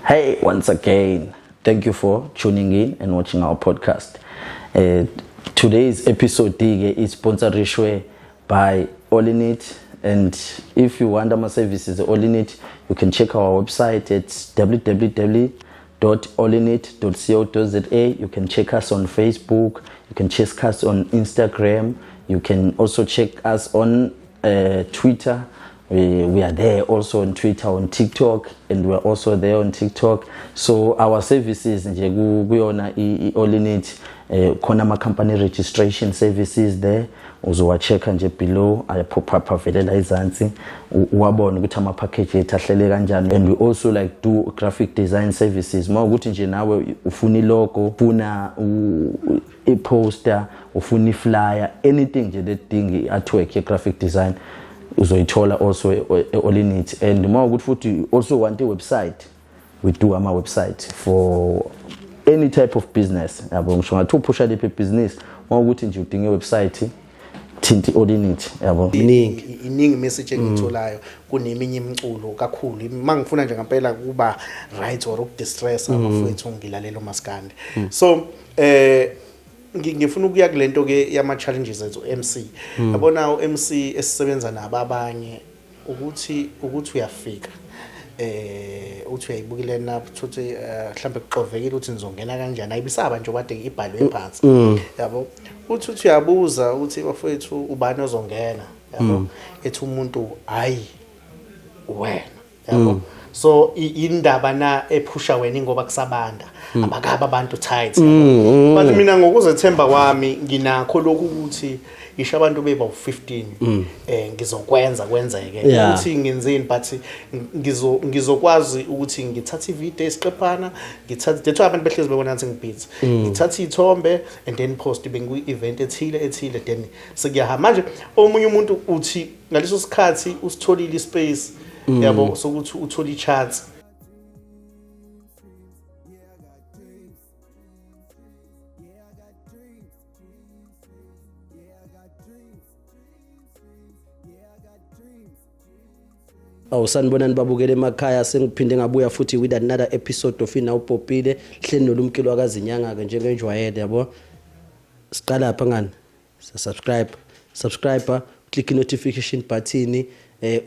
Hey, once again, thank you for tuning in and watching our podcast. Today's episode is sponsored by All In It, and if you want our services All In It, you can check our website at www.allinit.co.za. You can check us on Facebook, you can check us on Instagram, you can also check us on Twitter. We are there also on Twitter, on TikTok, and we're also there on TikTok. So our services nje kuyona All In It, khona ama company registration services there. Uzowachecka nje below, pop up avelela izansi uwabona ukuthi ama package ethu ahlele kanjani. And we also like do graphic design services. Mawukuthi nje nawe ufuna ilogo, ufuna i-poster, ufuna i-flyer, anything nje that thing artwork ye graphic design uzoyithola also All In It. And mawukuthi futhi you also want a website, we do our website for any type of business. Yabo ngisho ngathi uphusha lephi business, mawukuthi nje udinga i-website thinti All In It. Yabo iningi message engitholayo kuneminye imculo kakhulu mangifuna nje ngempela kuba right or ukudistress abafowethu ngilalela uMaskandi. So ngifuna ukuya kulento ke yama challenges ethu MC. Yabona uMC esisebenza nabo abanye ukuthi uyafika uthi uyayibukile na futhi mhlambe kuxovekile ukuthi nizongena kanjani ayibisaba nje kade ibhalwe phansi. Yabo uthi uyabuza uthi bafowethu ubani ozongena, yabo ethi umuntu hayi wena, yabo. So indaba na ephusha wena ngoba kusabanda abakaba abantu tight. But mina ngokuzethemba kwami nginakho lokhu ukuthi isho abantu beba u15 ngizokwenza kwenzeke ukuthi ngenzeni, but ngizokwazi ukuthi ngithatha ivideo esiqephana, ngithatha dethu abantu behlezi bebona ngathi ngibhizi, ngithatha ithombe and then post bengu event ethile then sekuyahamba manje. Omunye umuntu uthi ngaleso sikhathi usitholile ispace, yabo sokuthi uthola i-chance. Sanibonani babukele emakhaya, sengiphinde ngabuya futhi with another episode of Ina uPopile hleli nolumkelo wakazinyanga ke njengenjwayele, yabo. Siqala lapha ngani, subscribe, click notification button,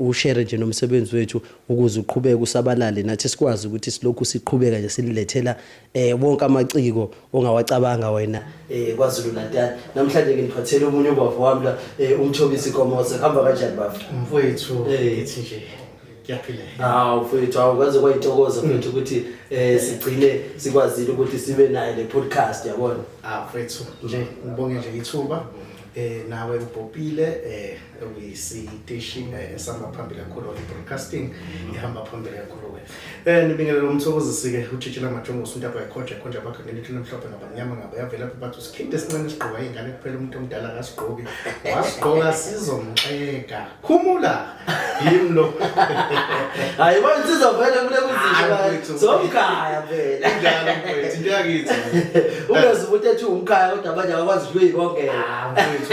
ushare nje nomsebenzi wethu ukuze uqhubeke usabalale, nathi sikwazi ukuthi silokhu siqhubeka nje sililethela wonke amaciko ongawacabanga wena kwaZulu Natal. Namhlanje ngiphathele umunye ubaba wami la uMthobisi Komose. Hamba kanjani bafo? Mfowethu ethi nje kuyaphila. Mfowethu awukaze kwayitokoza mfowethu ukuthi sigcine sikwazile ukuthi sibe naye le podcast, yabona. Mfowethu nje ngibonge nje ithuba nawe uPopile uyisiteshi esamba phambili kakhulu broadcasting ihamba phambili kakhulu wena. Nibingelela umthokozisi ke uTshitshela Majongo usundaba ekhonja bakho ngelithi namhlophe ngabanyama ngaba yavela bathu sikhinde sincane sigqoka ingane kuphela umuntu omdala akasigqoki wasigqoka sizomxeka khumula yimlo. Hayi wena sizovela kule kuzisho somkhaya phela njalo mfowethu ngiyakithi uyazibuthi ethi umkhaya kodwa abanye abakwazi ukuyibongela. You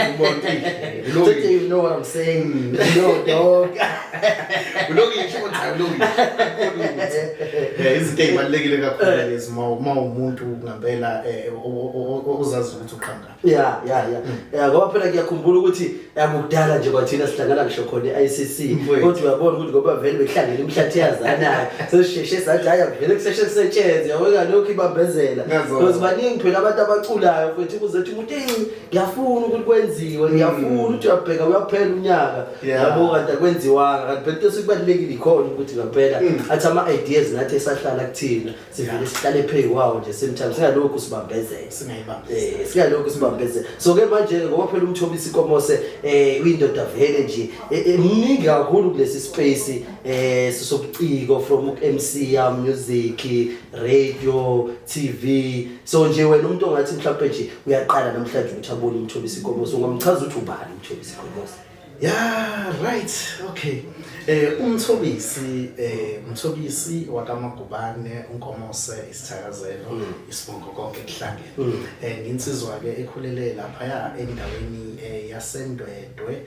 know what I'm saying? No, dog. Izinto ezibalekile kakhulu lezi umuntu ngempela ozazi ukuthi uqhanga. Yeah, ngoba phela ngiyakhumbula ukuthi yakudala nje kwathina sihlangana ngisho khona iICC, kodwa uyabona ukuthi ngoba vele behlangene imhlathi yazanayo sesisheshe sathi haya vele kuseshe kusetshenzwe, yabona lokho ibambezela because baningi phela abantu abaculayo futhi kuzothi umuntu ngiyafuna ukuthi kwenziwe, ngiyafuna ukuthi uyabheka uyaphela unyaka, yabo kanti akwenziwanga. Kanti phela into sikubalekile ikhona ukuthi ngempela athi ama ideas nathi esahlala kuthina sivele sihlale phezu kwawo nje sometimes singalokhu sibambezela, singalokhu sibambezela. So ke manje ngoba phela uMthobisi Komose uyindoda vele nje mningi kakhulu kulesi space sobuciko from MC ya music, radio, TV. So nje wena umuntu ongathi mhlawumbe nje uyaqala namhlanje ukuthi abone uMthobisi Komose, ungamchaza ukuthi ubani uMthobisi Komose? Yeah, right. Okay. Umthobisi wakamagubane uNkomose isithakazelo isibongo konke kuhlangene. Nginsizwa ke ekhulele lapha endaweni yaseNdwedwe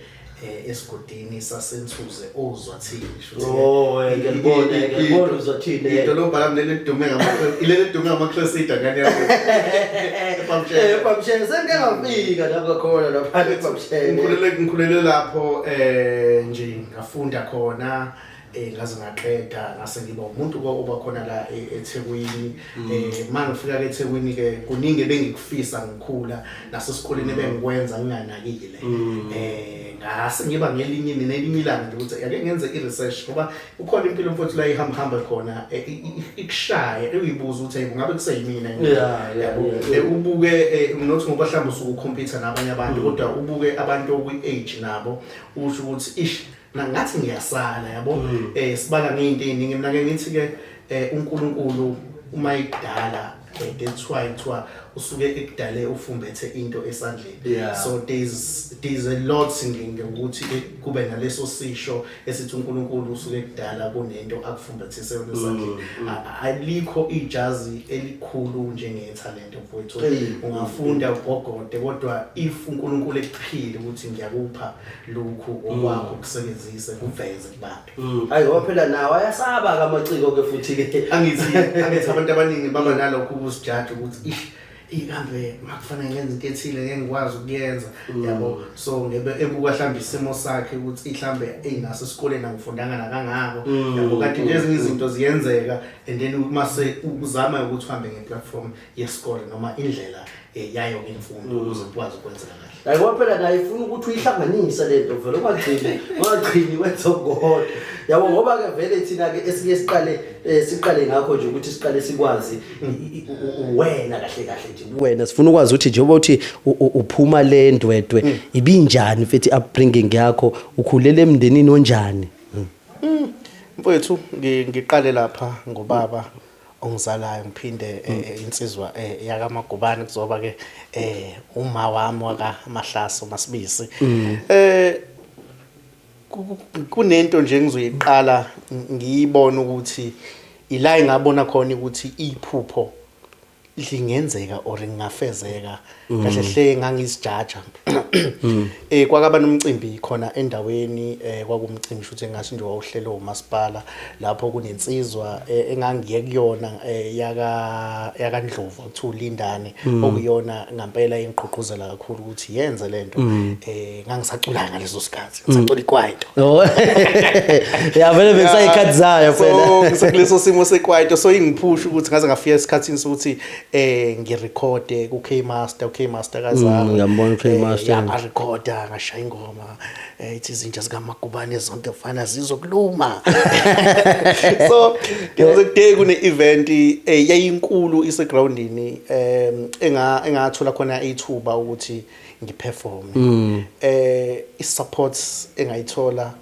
esigodini sasentuze ozwa thini ngiyabona uzothini idolobha lami leli lidume ngama-cresida ngani yakho ePamshele sengike ngafika lapho khona lapha ePamshele ngikhulele lapho nje ngafunda khona ngaze ngaqeda ngase ngiba umuntu oba khona la eThekwini mangifika ke eThekwini ke kuningi bengikufisa ngikhula nasesikoleni bengikwenza nginganakile ngase ngiba nelinye ilanga nje ukuthi ake ngenze i-research ngoba ukhona impilo mfowethu la ihamba khona ikushaya uyibuza ukuthi ngabe kuseyimina ubuke nothi ngoba mhlawumbe usuku ukhompyutha nabanye abantu kodwa ubuke abantu okwi-age nabo usho ukuthi ish ngathi ngiyasala yabo sibala ngeinto eziningi mina ke ngithi ke uNkulunkulu uma idala that's why kuthiwa usuke ekudale ufumbethe into esandleni so there's a lot singing ukuthi kube naleso sisho esithi uNkulunkulu usuke ekudala kunento akufumbethise yona esandleni alikho ijazi elikhulu njengetalent mfowethu ungafunda ugogode kodwa if uNkulunkulu ekuphile ukuthi ngiyakupha lokhu okwakho kusebenzise kuveze kubantu hayi ngoba phela nawe ayasaba kamaciko ke futhi ke angithi abantu abaningi baba nalokho ukusijaja ukuthi ikambe makufanele ngenze into ethile ngengikwazi ukuyenza yabo so ngebe ebuka mhlawumbe isimo sakhe ukuthi mhlawumbe engase esikoleni angifundanga nakangako yabo kanti nje ezinye izinto ziyenzeka and then mase uzama ukuthi uhambe ngeplatform yesikole noma indlela yayo imfundo ukuze ukwazi ukwenza kahle hayi ngoba phela naye ifuna ukuthi uyihlanganise lento vele ungagcini wenza okukodwa yabo ngoba ke vele thina ke esike siqale ngakho nje ukuthi siqale sikwazi wena kahle nje wena sifuna ukwazi ukuthi njengoba uthi uphuma le ndwedwe ibinjani mfethi upbringing yakho ukhulele emndenini onjani mfowethu ngiqale lapha ngobaba ongizalayo ngiphinde insizwa yakaMagubane kuzoba ke uma wami wakaMahlaso Masibisi kunento nje engizoyiqala ngiyibona ukuthi ila engabona khona ukuthi iphupho lingenzeka or ngingafezeka kahle hle ngangisijaja kwakaba nomcimbi khona endaweni kwakumcimbi futhi engase nje wawuhlelo uMasipala lapho kunensizwa engangiye kuyona yaka Ndlovu kuthiwa Lindane okuyona ngempela ingqoqozela kakhulu ukuthi yenze lento ngangisacula ngaleso sikhathi ngisacula ikwaito ya vele besayikhathi zayo phela so ngisekuleso simo sekwaito so ingiphusha ukuthi ngaze ngafika esikhathini sokuthi ngirecorde ku K-Master kazala ngiyambona K-Master ngarecorda ngashaya ingoma ithi izinja zikaMagubane zonke fana zizokuluma so ngizokude kune event yayinkulu isegroundini engathola khona ithuba ukuthi ngiperform isupport engayithola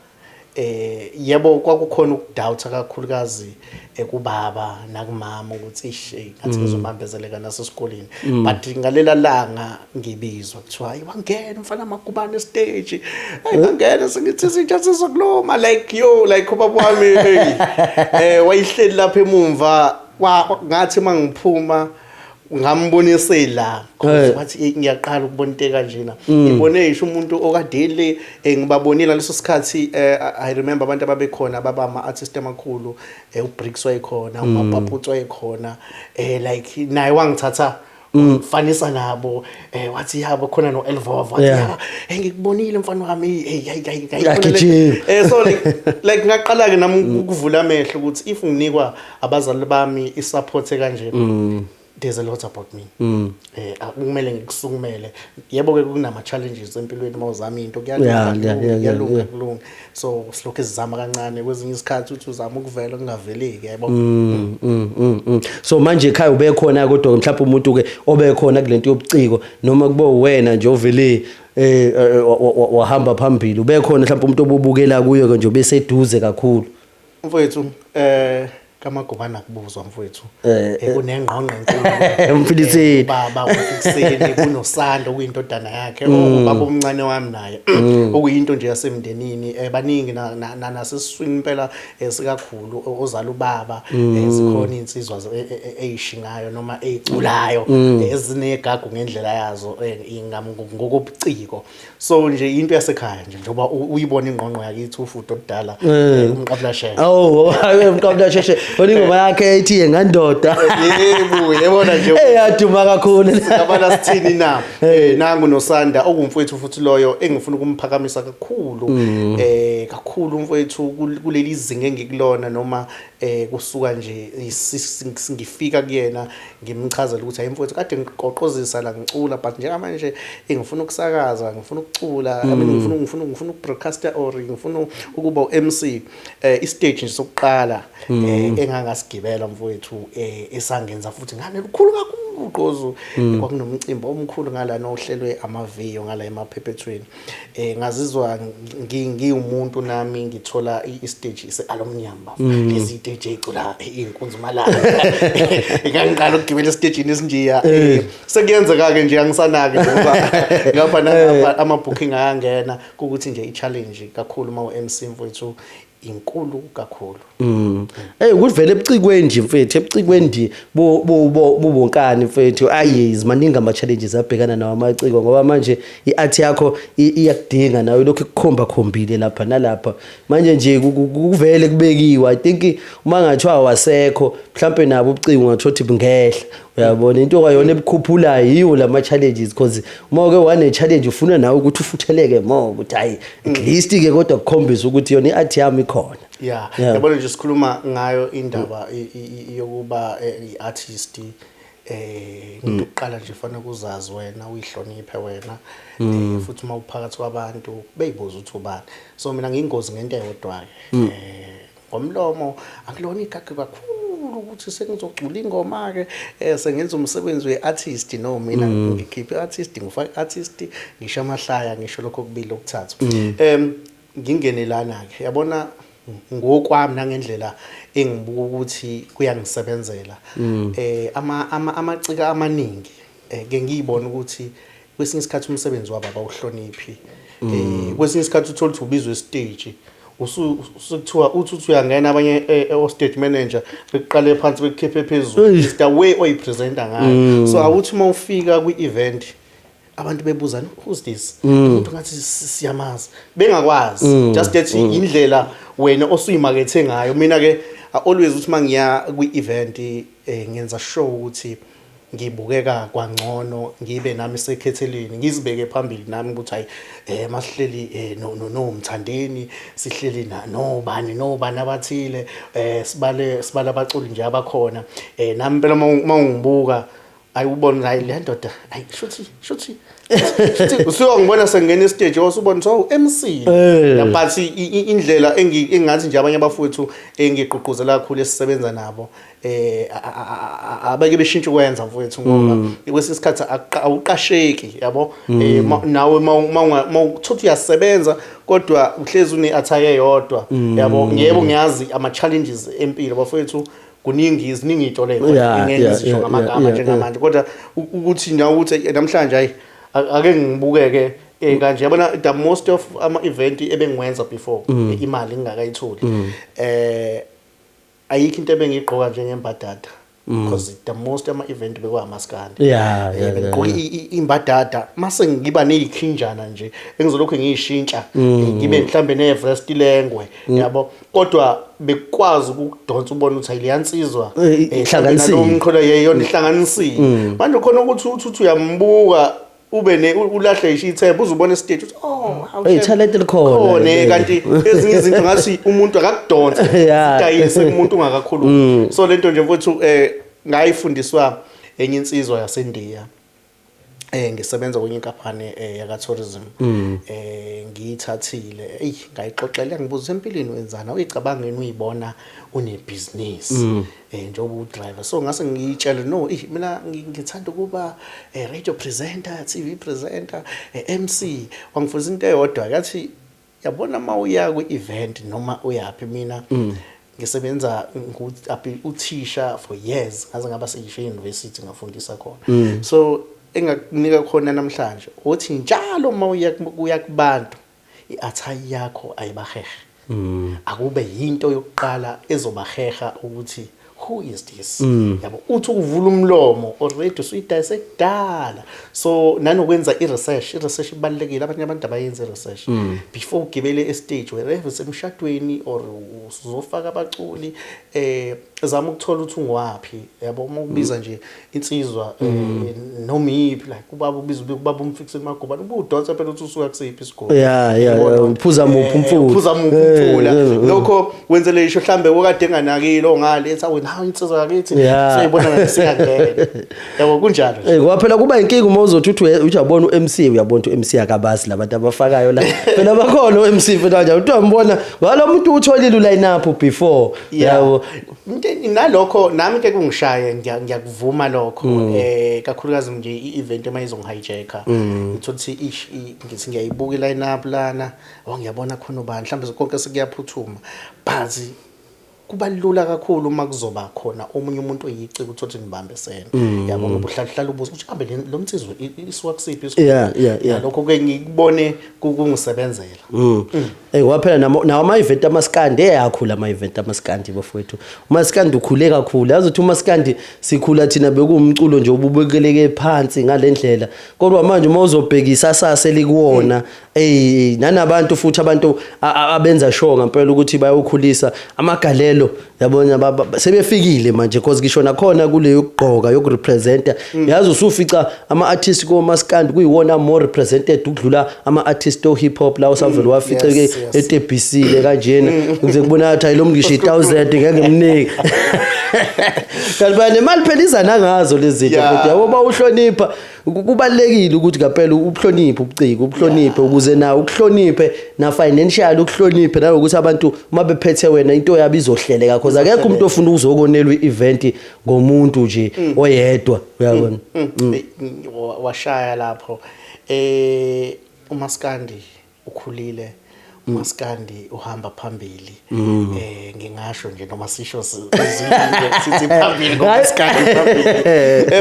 yebo kwakukhona ukudoubt kakhulukazi ekubaba nakumama ukuthi ishe ngathi ngizomambezeleka nasesikoleni but ngalela langa ngibizwa kuthiwa hayi wangena mfana Magubane stage hayi wangena singithi izinja sizokuloma like ubaba wami wayihleli lapha emumva ngathi mangiphuma ngambonise la ukuthi ngiyaqala ukubona into kanjena ngibone isho umuntu okadele ngibabonile leso sikhathi I remember abantu ababekhona abama artist amakhulu uBricks wayekhona uMapaputsi wayekhona like naye wangithatha ufanisa nabo wathi yabo khona noElvova wathi ngikubonile mfana wami so like ngaqala ke nami ukuvula amehlo ukuthi if nginikwa abazali bami isupport kanje there's a lot about me akumele ngikusukumele yebo ke kunama challenges empilweni mawuzama into kuyalunga kulunga so silokho sizama kancane kwezinye isikhathi uthi uzama ukuvela kungaveleki yebo so manje ekhaya ube khona kodwa mhlawumbe umuntu ke obekhona kulento yobuciko noma kube wena nje ovele wahamba phambili ube khona mhlawumbe umuntu obubukela kuyo nje obeseduze kakhulu mfowethu kaMagobane akubuzwa mfowethu kunengqongqo enkulu Mfiliseni baba uFikiseni kunoSando kuyindodana yakhe ubaba omncane wami naye okuyinto nje yasemndenini baningi nasesiswini impela sikakhulu ozala ubaba zikhona insizwa eyishingayo noma eyiculayo ezinegagu ngendlela yazo ngokobuciko so nje into yasekhaya nje njoba uyibona ingqongqo yakithi ufudo odala umqabula sheshe umqabula sheshe ingoma yakhe ethi yengandoda yebo yabona nje yaduma kakhulu ngabana sithini na nangu noSanda okumfowethu futhi loyo engifuna ukumphakamisa kakhulu kakhulu umfowethu kuleli zinga engikulona noma kusuka nje ngifika kuyena ngimchazela ukuthi ayimfowethu kade ngiqoqozisa la ngicula but njengamanje ngifuna ukusakaza ngifuna ukucula ngifuna ukubroadcaster or ngifuna ukuba uMC istage sokuqala engangasigibela mfowethu esangenza futhi ngane lukhulu kakhulu uqozo kwakunomcimbi omkhulu ngala nohlelwe amaviyo ngala emaphephetweni ngazizwa ngiwumuntu nami ngithola istage sealumnium lezi DJ icula inkunzi malanga ngangiqala ukugibela estage esinjiya sekuyenzeka ke nje angisanaki ngoba ngapha ama-booking ayangena ukuthi nje i-challenge kakhulu ma uMC mfowethu inkulu kakhulu kuvele ebucikweni nje mfethu ebucikweni bonkani mfethu maningi ama challenges abhekana nawo amaciko ngoba manje iart yakho iyakudinga nawe lokho ikukhomba khombile lapha nalapha manje nje kuvele kubekiwe I think uma ngathiwa wasekho mhlambe nabo ubuciko ngathothi bungehla uyabona into kwayona ebukhuphulayo yiwo lama challenges because uma ke wane challenge ufuna nawe ukuthi ufutheleke more ukuthi hayi at least ke kodwa kukhombisa ukuthi yona iart yami ikhona yabona nje sikhuluma ngayo indaba yokuba iartist into uqala nje ufana kuzazi wena uyihloniphe wena futhi uma uphakathi kwabantu beyibuza ukuthi ubani so mina ngiyingozi ngento eyodwa ngomlomo akulona igagwe kakhulu ukuthi sengizocula ingoma ke sengenza umsebenzi weartist no mina ngikhiphe artist ngifake artist ngisho amahlaya ngisho lokho kubili okuthathu ngingenelana ke yabona ngokwami nangendlela engibuka ukuthi kuyangisebenzela amacika amaningi ke ngiyibona ukuthi kwesinye isikhathi umsebenzi wababa uhloniphi kwesinye isikhathi uthola ukuthi ubizwe stage usukuthiwa uthi uyangena abanye stage manager beqale phansi bekhiphe phezulu is the way oyipresenta ngayo so awuthi uma ufika kwi-event abantu bebuzana who's this umuntu ngathi siyamazi bengakwazi just that indlela wena osuyimakethe ngayo mina ke always uthi mangiya kwi-event ngenza show ukuthi ngibukeka kwangcono ngibe nami sekhetheleni ngizibeke phambili nami ukuthi hayi masihleli no umthandeni sihleli nobani abathile sibala abaculi nje abakhona nami phela mawungibuka ayubona hayi le ndoda hayi shuthi usuka ngibona sengena stage wasubona so MC but indlela engathi nje abanye abafowethu engigqugquzela kakhulu esisebenza nabo abeke beshintshe ukwenza mfowethu ngoba kwesikhathi awuqasheki yabo nawe mawuthuthi uyasebenza kodwa uhlezi une-attire eyodwa yabo yebo ngiyazi ama challenges empilo bafowethu kuningi izintoleko engenzisho ngamagama njengamanje kodwa ukuthi nawe uthi namhlanje hayi ake ngibukeke kanje yabona the most of ama event ebengwenza before imali ngingakayitholi ayikho into ebengigqoka njengembadada because the most ama event bekwaMaskandi ngigqoka imbadada mase ngiba nezikhinjana nje engizolokho ngiyishintsha ngibe mhlambe nevest lengwe yabo kodwa bekwazi ukudonsa ubona ukuthi ayiliyansizwa ihlanganisile umqhola yeyona ihlanganisile manje khona ukuthi uyambuka ube ulahle ishithembu uzubona stage uthi hey talent likhona kanti ezinye izinto ngathi umuntu akakudonsa sidayise umuntu ungakakhuluma so lento nje mfowethu ngayifundiswa enye insizwa yaseNdiya ngisebenza kwenye inkampani yaka tourism ngiyithathile ngayixoxela ngibuza empilweni wenzana uyicabangeni uyibona une business njengoba udriver so ngase ngiyitshela no mina ngithanda ukuba radio presenter TV presenter MC wangifundisa into eyodwa yathi yabona mawuya kwi-event noma uyapi mina ngisebenza uthisha for years ngaze ngaba seyisho university ngafundisa khona so engakunika khona namhlanje uthi njalo uma uya kubantu iattire yakho ayibahehe akube yinto yokuqala ezobaheha ukuthi who is this yabo uthi ukuvula umlomo already usuyidayise kudala so nanokwenza i-research ibalekile abantu abayenza i-research before ugibele e-stage wherever semshadweni or uzofaka abaculi zama ukuthola ukuthi ungwapi yabo uma ubiza nje insizwa noma yipi like ubaba ubiza ubaba umfikise emagobani ubudonsa phela uthi usuka kusiphi isigole uphuza muphi umfula lokho wenzele isho mhlambe okade enganakile ongale ethi awena hawu insizwa yakithi seyibona ngathi siyangena yabo kunjalo kwaphela kuba inkinga uma uzothi uyabona uMC uyabona uMC akabazi labantu abafakayo la phela bakhona uMC phela nje uthi umbona ngalo muntu utholile uline up before yabo nalokho nami ke kungishaye ngiyakuvuma lokho kakhulukazi nje i-event emayizongihijacka ngithothi ngithi ngiyayibuka i-line up lana ngiyabona khona ubani mhlawumbe konke sekuyaphuthuma but kubalula kakhulu uma kuzoba khona omunye umuntu oyici ukuthi nibambesene yabo ngoba uhlahlala ubuza ukuthi kambe lo mtsizwe isuka kusiphi isikole lokho ke ngikubone kungisebenzela waphela nawo ama-event amaskandi eyakhula ama-event amaskandi bafowethu umaskandi ukhule kakhulu yazi ukuthi umaskandi sikhula thina bekuwumculo nje obubekeleke phansi ngale ndlela kodwa manje uma uzobhekisa sase likuwona nanabantu futhi abantu abenza show ngempela ukuthi bayokhulisa amagalelo yabona sebefikile manje because ngisho nakhona kule yokugqoka yokurepresenta yazi usufica ama-artists komaskandi kuyiwona more represented ukudlula ama-artists o hip hop la usavele wafice eTBC le kanjena ngize kubona ukuthi lo ngisho 1000 ngeke ngimnike kanti bani imali phela izana ngazo lezi zinto futhi yabo bawuhlonipha kubalekile ukuthi kaphela uhloniphe ubuciko uhloniphe ukuze na ukuhloniphe na financial ukuhloniphe nayo ukuthi abantu uma bephethe wena into yabo izohleleka because akekho umuntu ofuna ukuzokonelwa i-event ngomuntu nje oyedwa uyabona washaya lapho umaskandi ukhulile umaskandi uhamba phambili ngingasho nje noma sisho sithi phambili ngomaskandi phambili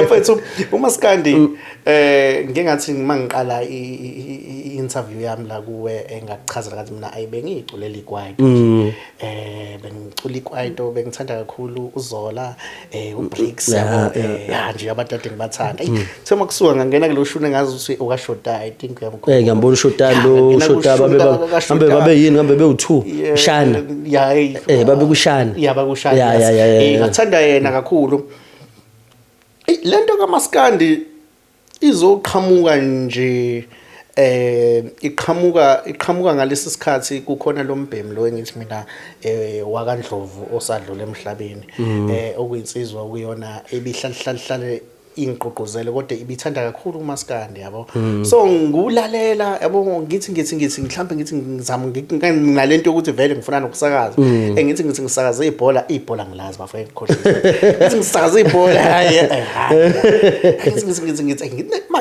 mfethu umaskandi ngingathi mangiqala i-interview yami la kuwe engakuchazela kathi mina ayibengiculela ikwaito bengicula ikwaito bengithanda kakhulu uZola uBricks nje abantu ade ngibathanda sema kusuka ngangena kule shune ngazi ukuthi ukashota I think uyamkhona ngiyambona ushota lo shota babe yini ngambe be2 shana babe kushana bakushana ngathanda yena kakhulu lento kaMaskandi izoqhamuka nje iqhamuka ngalesi sikhathi kukhona lo mbhemi lo engithi mina wakaNdlovu osadlula emhlabeni okuyinsizwa kuyona ebihlalihlale ingqoqozelo kodwa ibithanda kakhulu uMaskandi yabo so ngulalela yabo ngithi mhlambe ngithi ngizama ngalento ukuthi vele ngifuna nokusakaza ngithi ngisakaza ibhola ngilazi bafowethu khohlisa ngithi ngisakaza ibhola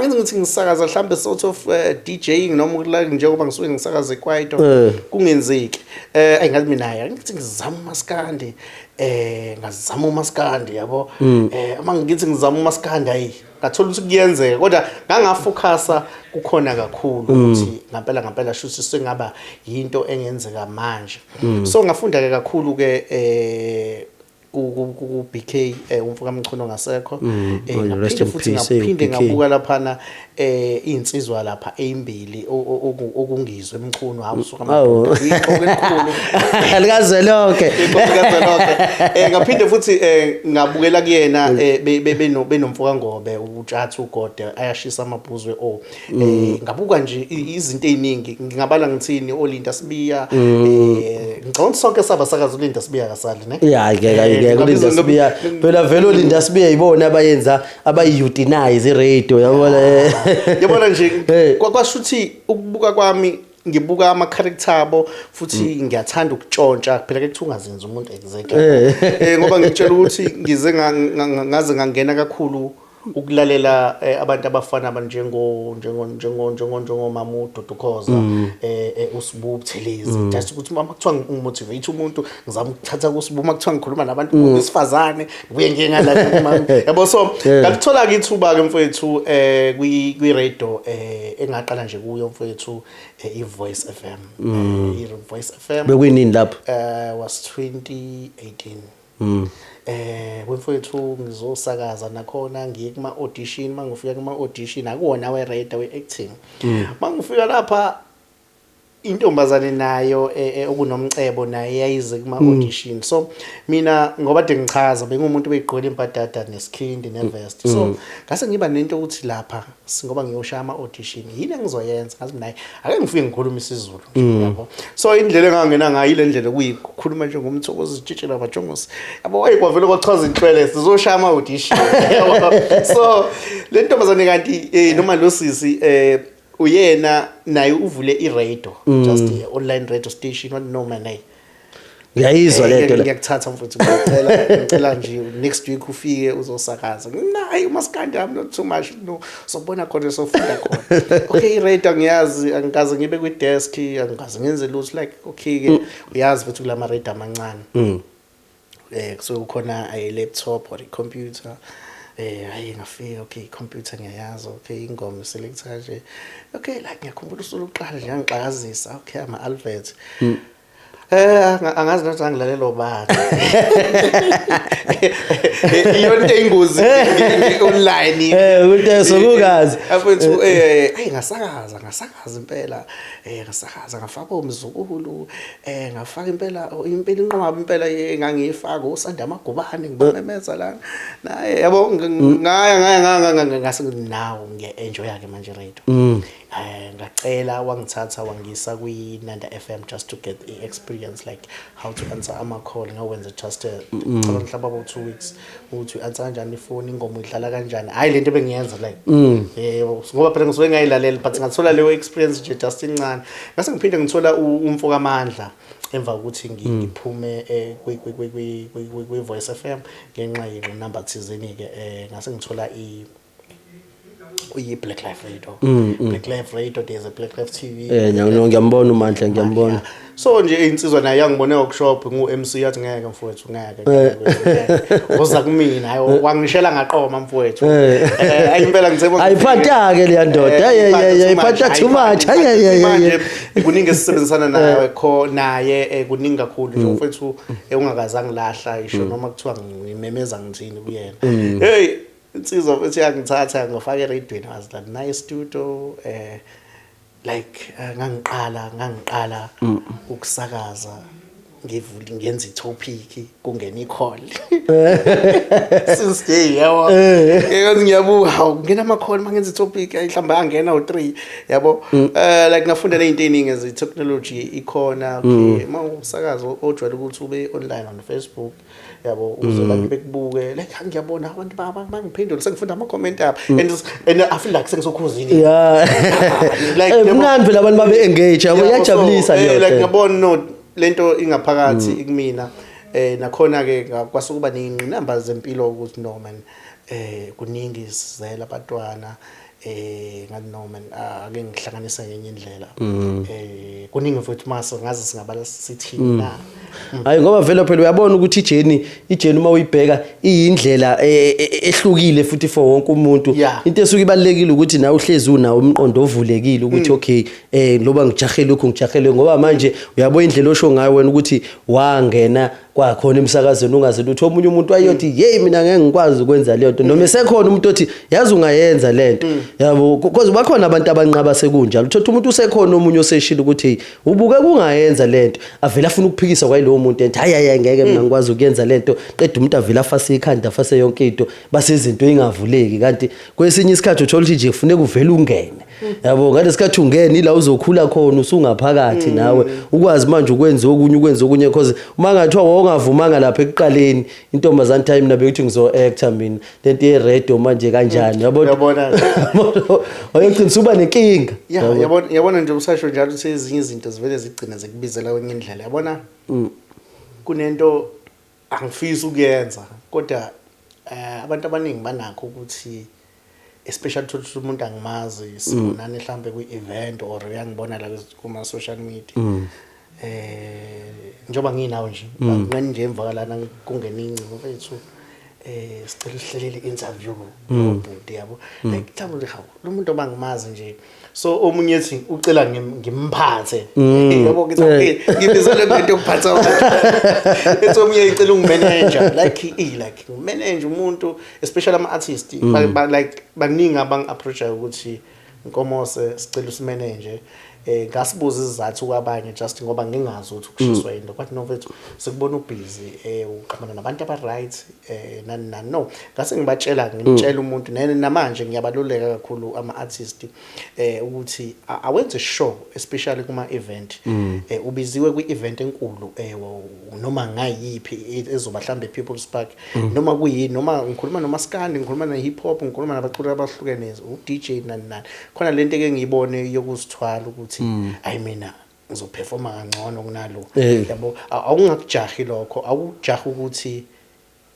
ngithi ngisakaza mhlambe sort of DJing noma njengoba ngisuke ngisakaza ikwaito kungenzeki ayingathi mina ngithi ngizama uMaskandi ngazama uMaskandi yabo ama ngithi ngizama uMaskandi hayi ngathola ukuthi kuyenzeka kodwa ngangafocus kukhona kakhulu ukuthi ngempela shuthi sengaba yinto engenzeka manje so ngafunda ke kakhulu ke ku BK umfuka Mchunu ngasekho ngaphinde ngabuka lapha insizwa lapha ezimbili okungizwe Mchunu awusuka amadoda iqokenkulu alikazelonke ngaphinde futhi ngabukela kuyena benomfuka Ngobe uTshatha uGode ayashisa amabhuzwe ngabuka nje izinto eziningi ngingabala ngithini oLinda Sibiya ngicabanga sonke sabasakaza uLinda Sibiya kasali ne Linda Sibiya phela vele uLinda Sibiya yibona abayenza abayi-utilize i-radio yabona nje kwashuthi ukubuka kwami ngibuka ama character abo futhi ngiyathanda ukutshontsha phela ke kuthi ungazenza umuntu exactly ngoba ngitshela ukuthi ngize ngaze ngangena kakhulu ukulalela abantu abafana njengo Mama uDodokhoza uSibu Buthelezi just ukuthi uma kuthiwa ngimotivate umuntu ngizama ukuthatha kuSibu uma kuthiwa ngikhuluma nabantu besifazane kuye ngiyengala mama yabo so ngalithola ke ithuba ke mfowethu kwi radio engaqala nje kuyo mfowethu iVoice FM iVoice FM bekuyini lapho was 2018 wemfowethu ngizosakaza nakhona ngiye kuma audition mangifika kuma audition akuwona we radio we acting mangifika lapha intombazane nayo okunomcebo naye yayize kuma audition so mina ngoba de ngichaza bengumuntu beyiqola impadada neskind nevest so ngase ngiba nento ukuthi lapha ngoba ngiyoshaya ama audition yini engizoyenza ngazi naye ake ngifike ngikhuluma isiZulu yabo so indlela engangena ngayo ile ndlela kuyikhuluma nje ngomthokozi izitshitshela abajongosi yabo wayekwavela kwachaza intwele sizoshaya ama audition so le ntombazane kanti noma lo sisi uyena naye uvule iradio just online radio station what no man naye ngiyayizwa lento la ngiyakuthatha mfuthu ngicela nje next week ufike uzosakaza nayi umaskandi I'm not too much no sobona khona sofunda khona okay iradio ngiyazi angikaze ngibe kwi desk angikaze ngenze lutho like okay ke uyazi futhi kulama radio amancane so ukhona a laptop or a computer hayi ngafika okay computer ngiyayazi okay ingoma selector nje okay like ngiyakhumbula usuku lokuqala nje ngiqhakazisa okay ama Alvet angazi nokuthi angilalelo bani iyona ingozi online uteso kukazi afethu ngasakaza impela ngasakaza ngafaka umzukulu ngafaka impela inqwaba impela engangiyifaka usanda amagubane ngibamemeza la naye yabo ngaya ngase nawo ngienjoy yake manje radio ngacela wangithatha wangisa kwi Nanda FM just to get the experience like how to answer ama call ngawenza just mhlawumbe abo 2 weeks ukuthi answer kanjani ifoni ingoma idlala kanjani hayi lento bengiyenza like ngoba phela ngisuke ngayilalela but ngathola leyo experience nje just incane ngase ngiphinde ngithola umfoka amandla emva ukuthi ngiphume kwi Voice FM ngenxa yenamba thizeni ke ngase ngithola Black Life Radio Black Life Radio there's a Black Life TV ngiyambona uMandla ngiyambona so nje insizwa naye yangibone workshop ngu-MC yathi ngeke mfowethu ngeke uza kumina hayi wangishela ngaqoma mfowethu ayimpela ngicebo ayiphatha ke le ndoda ayiphatha too much manje kuningi esisebenzisana naye naye kuningi kakhulu nje mfowethu ungakazange lahla isho noma kuthiwa ngimemeza ngithini kuyena hey insizwa futhi yangithatha ngofaka eradweni azila nice studio like ngangiqala ukusakaza ngivuli ngenza itopic kungena icall since day yabo ngathi ngiyabuka ngena ama call mangenza itopic mhlamba angena u3 yabo like ngafunda izinto eziningi ezi technology ikhona okay mawusakaza ojwayele ukuthi ube online on Facebook yabo uze abantu bekubuke like ngiyabona abantu bangiphendula sengifunda ama comment abo and I feel like sengisokhuzini like mnandi phela abantu babe engage yabo yajabulisa leyo like ngiyabona no lento ingaphakathi kumina nakhona ke kwasukuba nezinamba zempilo ukuthi no man kuningi sizela abantwana ngathi no man ake ngihlanganisa ngenye indlela kuningi futhi mase ngazi singabala sithina hayi ngoba vele phela uyabona ukuthi ijeni uma uyibheka iyindlela ehlukile futhi for wonke umuntu into esuka ibalekile ukuthi nawe uhlezi unawo umqondo ovulekile ukuthi okay loba ngijahe lokho ngijahele ngoba manje uyabona indlela osho ngayo wena ukuthi wangena kwakhona emsakazweni ungaze lutho omunye umuntu ayothi hey mina ngeke ngikwazi ukwenza le nto noma esekhona umuntu othi yazi ungayenza lento yabo because bakhona abantu abanqaba sekunjalo uthatha umuntu usekhona omunye oseshila ukuthi ubuke kungayenza lento avela afuna ukuphikisa kwalowo muntu ethi hayi ngeke mina ngikwazi ukuyenza lento qeda umuntu avela afase ikhanda afase yonke into basezinto ingavuleki kanti kwesinye isikhathi uthola ukuthi nje kufanele kuvele ungene yabo ngale sikhathi ungene ila uzokhula khona usungaphakathi nawe ukwazi manje ukwenza okunye because uma ngathiwa ungavumanga lapha ekuqaleni intombazana time nabe ukuthi ngizo actor mina lento ye radio manje kanjani yabona wayegcina suba nenkinga yabona nje usasho njalo ukuthi ezinye izinto zivele zigcina zekubizela kwenye indlela yabona kunento angifisa ukuyenza kodwa abantu abaningi banakho ukuthi especially ukuthi umuntu angimazi sibonane mhlambe kwi-event or uyangibona la kuma social media njoba nginawo nje ngani nje emvakalana kungena ingcingo bethu sicela uhlelele interview nobhuti yabo like mhlawumbe hawu lo muntu abangimazi nje so omunye ethi ucela ngimphathe yabo ngibizele ngento yokuphatha abantu ethi omunye icela ungimanager like manage umuntu especially ama artists like baningi abang approach ukuthi Nkomose sicela usimanage ngasibuza izizathu kwabanye just ngoba ngingazi ukuthi kushiswa yini kwathi novethu sekubona ubusy uqhamana nabantu aba right nani no ngase ngimtshela umuntu namanje ngiyabaluleka kakhulu ama artists ukuthi awenze show especially kuma event ubiziwe kwi event enkulu noma ngayiphi ezoba mhlambe People's Park noma kuyini noma ngikhuluma noMaskandi ngikhuluma na hip hop ngikhuluma nabaculi abahlukeneze uDJ nani khona lento eke ngiyibone yokuzithwala ukuthi I mina ngizoperforma kangcono kunalo yabo awungakujahi lokho awujahi ukuthi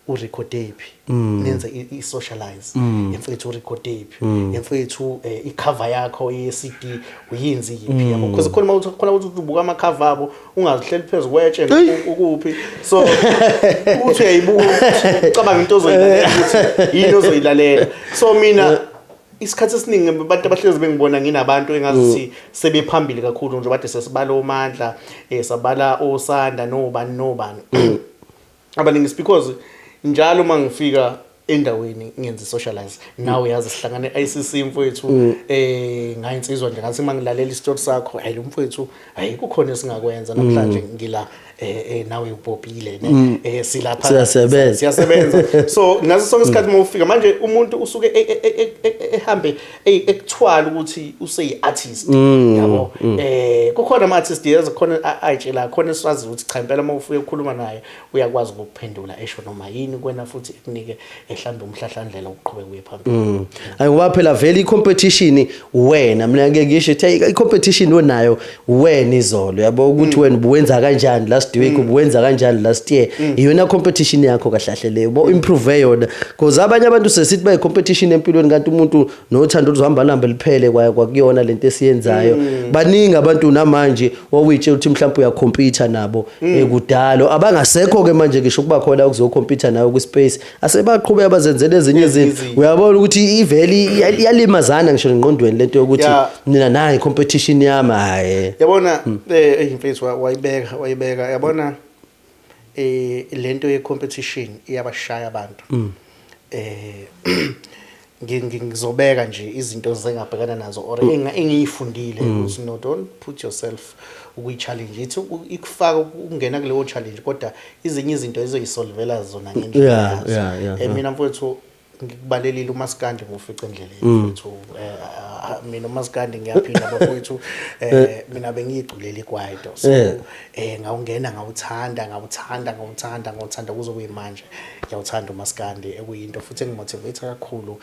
urecord ephi nenza i-socialize emfethu urecord ephi emfethu i-cover yakho ye-CD uyinzi yipi yabo because khona ukuthi ubuka ama-cover abo ungazihleli phezu kwetshe ukuphi so ukuthi uyayibuka ucabanga into ozoyilalela ukuthi yini ozoyilalela so mina isikhathi esiningi abantu abahlezi bengibona nginabantu engazi sebephambili kakhulu nje bade sesibala omandla sabala osanda nobani abaningi because njalo mangifika endaweni ngenza socialize nawe yazi sihlangane ICC mfowethu ngayinsizwa nje ngathi mangilalela istory sakho hayi lo mfowethu hayi kukhona esingakwenza namhlanje ngila nawe ubobile ne silapha siyasebenza so ngaso sonke isikhathi mawufika manje umuntu usuke ehambe ekuthwala ukuthi useyi artist yabo kukhona ama artist yazi khona ayitshela khona esiwazi ukuthi cha impela mawufika ukukhuluma naye uyakwazi ukuphendula esho noma yini kwena futhi ekunike mhlambe umhlahlandlela uqhubeka uye phambili ngoba phela vele i-competition wena mina ngeke ngisho i-competition onayo wena izolo yabo ukuthi wena ubuwenza kanjani last week ubuwenza kanjani last year iyona competition yakho kahlahle leyo bo improve yona because abanye abantu sesithi bayi competition empilweni kanti umuntu nothando uzohamba namba liphele kwakuyona lento esiyenzayo baningi abantu namanje wawitshela ukuthi mhlawumbe uyacompete nabo ekudalo abangasekho ke manje ngisho kuba khona ukuzocompete nayo ku space asebaqhubeka bazenzele ezinye izinto uyabona ukuthi iveli iyalimazana ngisho engqondweni lento yokuthi mina nayi competition yami hayi yabona imfethu wayibeka yabona lento ye competition iyabashaya abantu ngizobeka nje izinto zengabhekana nazo or engiyifundile ukuthi no don't put yourself ukuyi-challenge ithi ikufaka ukungena kuleyo challenge kodwa izinye izinto ezoyisolvela zona ngendlela mina mfowethu ngikubalelile uMaskandi ngofica endleleni mfowethu mina uMaskandi ngiyaphinda bafowethu mina bengiyigculela ikwaito so ngawungena ngawuthanda kuze kuyimanje ngiyawuthanda uMaskandi ekuyinto futhi engimotivate kakhulu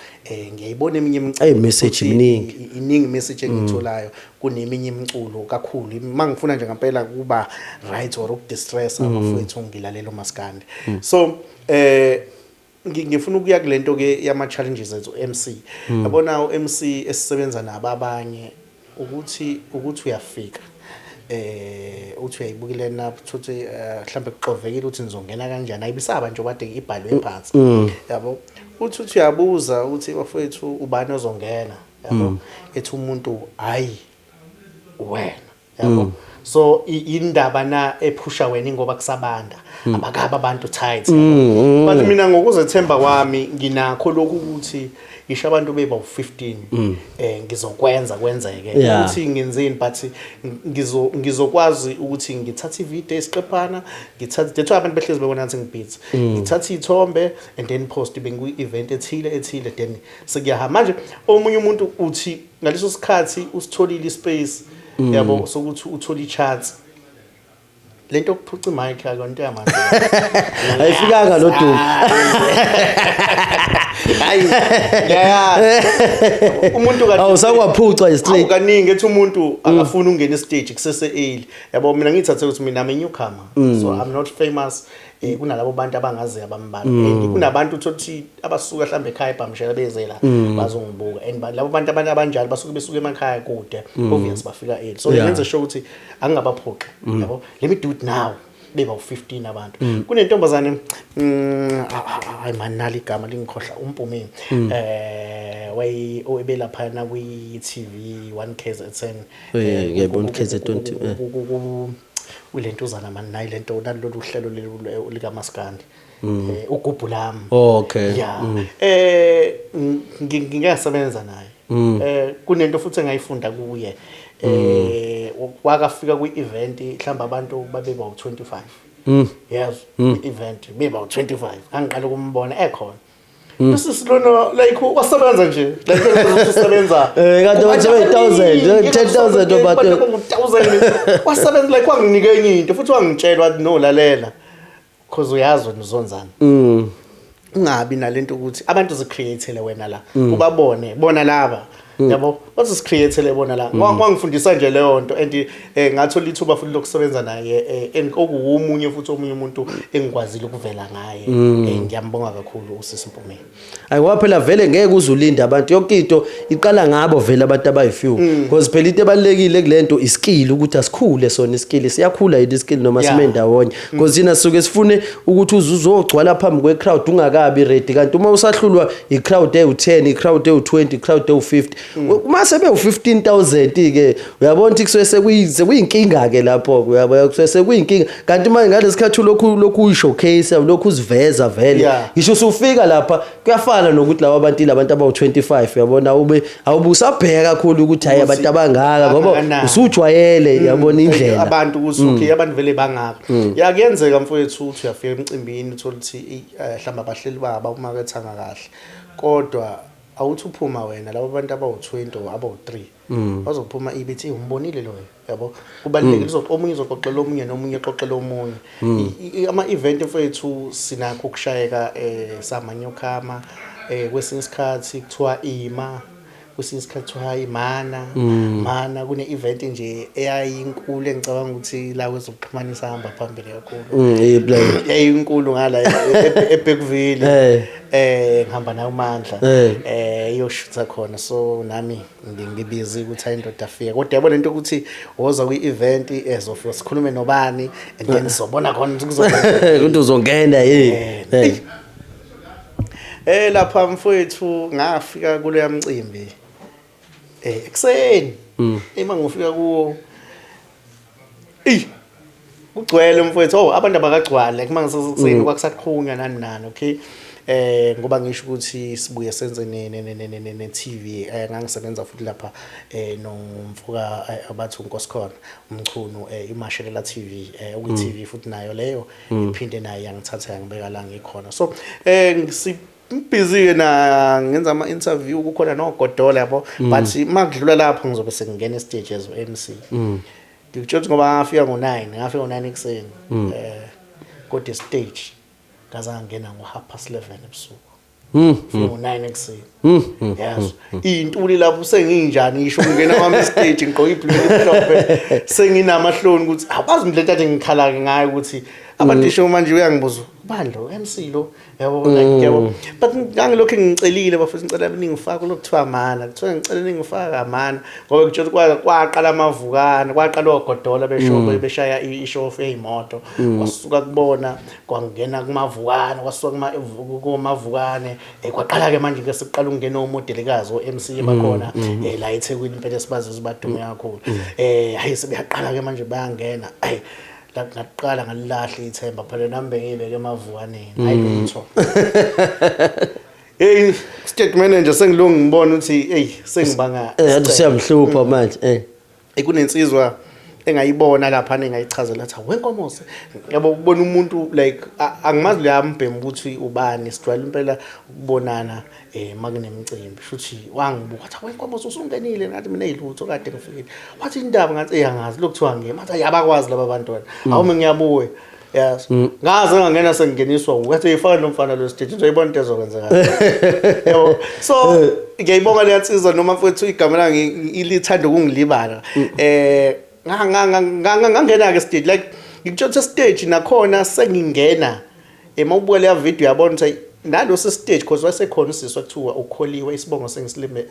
ngiyayibona eminye imiculu message iningi message engitholayo kuneminye imiculu kakhulu mangifuna nje ngempela kuba right or ukudistress abafowethu ngilalela uMaskandi so ngifuna ukuya kulento ke yama challenges ethu MC yabona uMC esisebenza nabo abanye ukuthi uyafika uthi uyayibukile na futhi mhlambe kuxovekile ukuthi nizongena kanjani ayibisaba nje kade ibhalwe phansi yabo uthi uyabuza uthi bafowethu ubani ozongena yabo ethi umuntu hayi wena yabo so indaba na ephusha wena ngoba kusabanda abakaba abantu tight but mina ngokuzethemba kwami nginakho lokhu ukuthi isho abantu beba u15 ngizokwenza kwenzeke ukuthi ngenzeni but ngizokwazi ukuthi ngithathe ivideo esiqephana ngithathe dethu abantu behlezi bebona ngathi ngibhithi ngithathe ithombe and then post bengu event ethile then sekuyahamba manje omunye umuntu uthi ngaleso sikhathi usitholile ispace yabo sokuthi uthola i-chance lento kuphuca imic akonto yamanje ayifikanga lo dumo hayi umuntu kathi awusakwaphuca straight kaningi ethi umuntu akafuna ungena stage kusese early yabo mina ngithathe ukuthi mina I'm a newcomer so I'm not famous kunalabo bantu abangazi abambala and kunabantu uthothi abasuka mhlambe ekhaya bamshela bezela bazongibuka and labo bantu abantu abanjalo basuke emakhaya kude obvious bafika early so lenze sure ukuthi angingabaphoqi yabo let me do it now beba u15 abantu kunentombazane ay manali igama lingikhohla umpumeni way obelapha na kwi TV 1KZN ngiyabona KZN ulentuzana mani nayi lento nalolu hlelo lika Maskandi ugubhu lami okay yeah ngingasebenza naye kunento futhi engayifunda kuye wakafika kwi-event mhlamba abantu babeba u25 yes event beba u25 angiqala ukumbona ekhona bese silona like wasebenza nje like usebenza kanti wathi 1000 10000 about 1000 wasebenza like wanginike enye into futhi wangitshela wathi no lalela because uyazwa nizonzana ungabi nalento ukuthi abantu zicreateele wena la ubabone bona laba yabo wathi sicreateele bona la wangifundisa nje leyo nto and ngathola ithuba futhi lokusebenza naye and okuwumunye futhi omunye umuntu engikwazile ukuvela ngaye ngiyambonga kakhulu usisi Mpumeni ayiwa phela vele ngeke uzulinde abantu yonke into iqala ngabo vele abantu abayifew because phela into ebalekile kulento iskill ukuthi asikhule sona iskill siyakhula yini iskill noma sime ndawonye because ina suke sifune ukuthi uzogcwala phambi kwe crowd ungakabi ready kanti uma usahlulwa i crowd ewu10 i crowd ewu20 i crowd ewu50 uma sebe u15000 ke uyabona ukuthi kusuke kuyinkinga ke lapho uyabona kusuke kuyinkinga kanti manje ngalesikhathi lokhu showcase lokhu uziveza vele ngisho usufika lapha kuyafana nokuthi labo abantu labantu abawu25 uyabona awubusabheka kakhulu ukuthi hayi abantu abangaka ngoba usujwayele yabona indlela abantu kusuke abantu vele bangaka yakuyenzeka mfowethu uthi uyafika emcimbini uthola ukuthi mhlamba abahleli baba umakethanga kahle kodwa awuthi uphuma wena labo bantu abawu20 abawu3 bazophuma ibithi umbonile lo yabo kubalekile izothi omunye uzoxoxela omunye nomunye exoxela omunye ama event mfethu sinakho ukushayeka samanyokama kwesinye isikhathi kuthiwa ima kwesinye isikhathi kuthiwa imana kune event nje eyayinkulu engicabanga ukuthi la kwezokuxhumanisa hamba phambili kakhulu yayinkulu ngala eBeckville ngihamba nayo uMandla iyoshutha khona so nami ngibizi ukuthi ayindoda afika kodwa yabona into ukuthi woza kwi-event ezofika sikhulume nobani and then sizobona khona ukuthi uzongena yini lapha mfowethu ngafika kule yamcimbi ekseni ima ngifika kuwo kugcwele mfowethu abantu abakagcwala kuma ngiseseni kwakusaqhunya nani okay ngoba ngisho ukuthi sibuye senze ne TV ngangisebenza futhi lapha nomfuka abathu Nkosikhona umchunu iMashelela TV okwi TV futhi nayo leyo iphinde nayo yangithatha yangibeka la ngikhona so busy na ngenza ama interview kukhona nogodola yabo but makudlula lapho ngizobe sengingena stage as MC ngikutsho ngoba ngafika ngo9 ekseni kodwa stage ngaza ngena ngo11:30 ebusuku ngo9 ekseni yes intuli lapho senginjani isho ngena kwami stage ngigqoka iblue emhlophe senginamahloni ukuthi abazi indlela entathe ngikhala ngayo ukuthi abantu isho manje uyangibuza bandlo MC lo yabo but ngangilokho ngicelile bafuna ngicela ningifaka lokuthiwa amana kuthiwa ngicela ningifaka amana ngoba kutshela kwaqala amavukana kwaqala ogodola beshaya ishofu eyimoto kwasuka kubona kwangena kumavukana kwasuka kumavukane kwaqala ke manje ke siqala ukungena omodelikazi oMC bakhona la eThekwini impela sibazi sibadume kakhulu hayi sebeyaqala ke manje bayangena la ngaqala ngalilahle ithemba phela nami bengibeke emavukaneni ayilutho state manager sengilungu ngibona ukuthi sengibanga yathi siyamhlupha manje kunensizwa engayibona lapha engayichazela athi wenkomoze yabo ukubona umuntu like angimazi le ambhemu ukuthi ubani sidwala impela ukubonana makunemicimbi futhi wangibuka athi wenkomoze usungenile ngathi mina ezilutho kade ngifikile wathi indaba ngathi eyangazi lokuthiwa ngema athi yabakwazi laba bantwana awume ngiyabuya yes ngaze ngangena sengingeniswa ukuthi uyifana nomfana lo stage uzoyibona into ezokwenzeka yabo so ngiyayibonga leyansizwa noma mfowethu igama la ilithanda ukungilibala ngangena ke stage like ngikutsho stage nakhona sengingena mawubuka le video yabona ukuthi nalo stage because wasekhona usizwe kuthiwa ukholiwe isibongo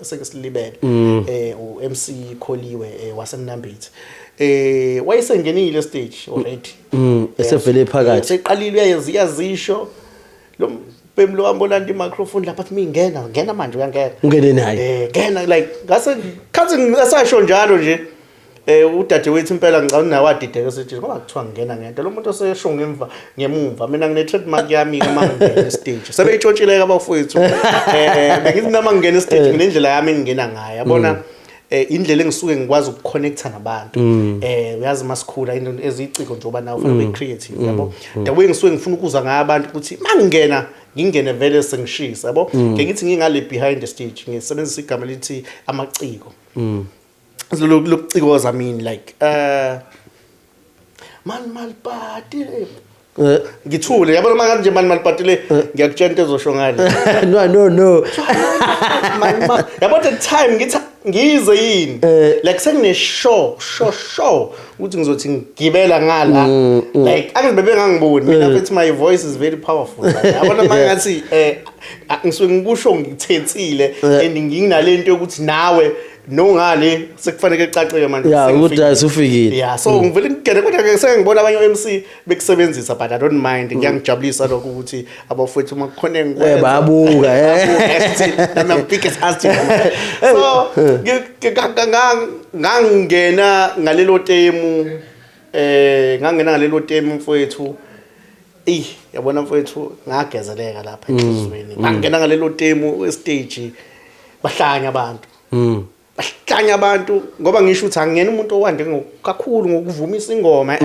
sengisilibele uMC Kholiwe waseNambithi wayesengenile stage already esevele phakathi seqalile uyazisho lo mpemlo wambonanda imicrophone lapha athi ngena manje uyangena ungene naye ngena like ngase khathi ngasasho njalo nje udade wethu impela ngicabanga nawadideka sithi ngoba kuthiwa ngena ngento lo muntu osesho ngemumva mina ngine trademark yami uma ngingena stage sebeyitshontshile abafowethu bengithi noma ngingena stage nginendlela yami engingena ngayo yabona indlela engisuke ngikwazi ukuconnecta nabantu uyazi masikhula into eziciko njengoba nawe ufuna ube creative yabo the way ngisuke ngifuna ukuza ngaye abantu ukuthi ngingene vele sengishisa yabo ngithi ngingale behind the stage ngisebenzisa igama lithi amaciko lokucikoza mina like man malipati ngithule yabona manje nje man malipati le ngiyakutshela into ezosho ngale no yabo the time ngithi ngize yini like sengine show ukuthi ngizothi ngigibela ngala like angibe bengangiboni mina futhi my voice is very powerful yabona mangathi ngisuke ngikusho ngithensile and nginginalento yokuthi nawe ngale sekufanele ecaceke manje ukuthi asufikile so ngivele ngigene kodwa ke sengibona abanye MC bekusebenzisa but I don't mind ngiyangijabulisa lokho ukuthi abafowethu makukhona engikwenza bayabuka I'm biggest artist so ngangena ngalelo temu mfowethu yabona mfowethu ngagezeleka lapha enhlizweni ngangena ngalelo temu stage bahlanya abantu ngoba ngisho ukuthi angiyena umuntu owande kakhulu ngokuvumisa ingoma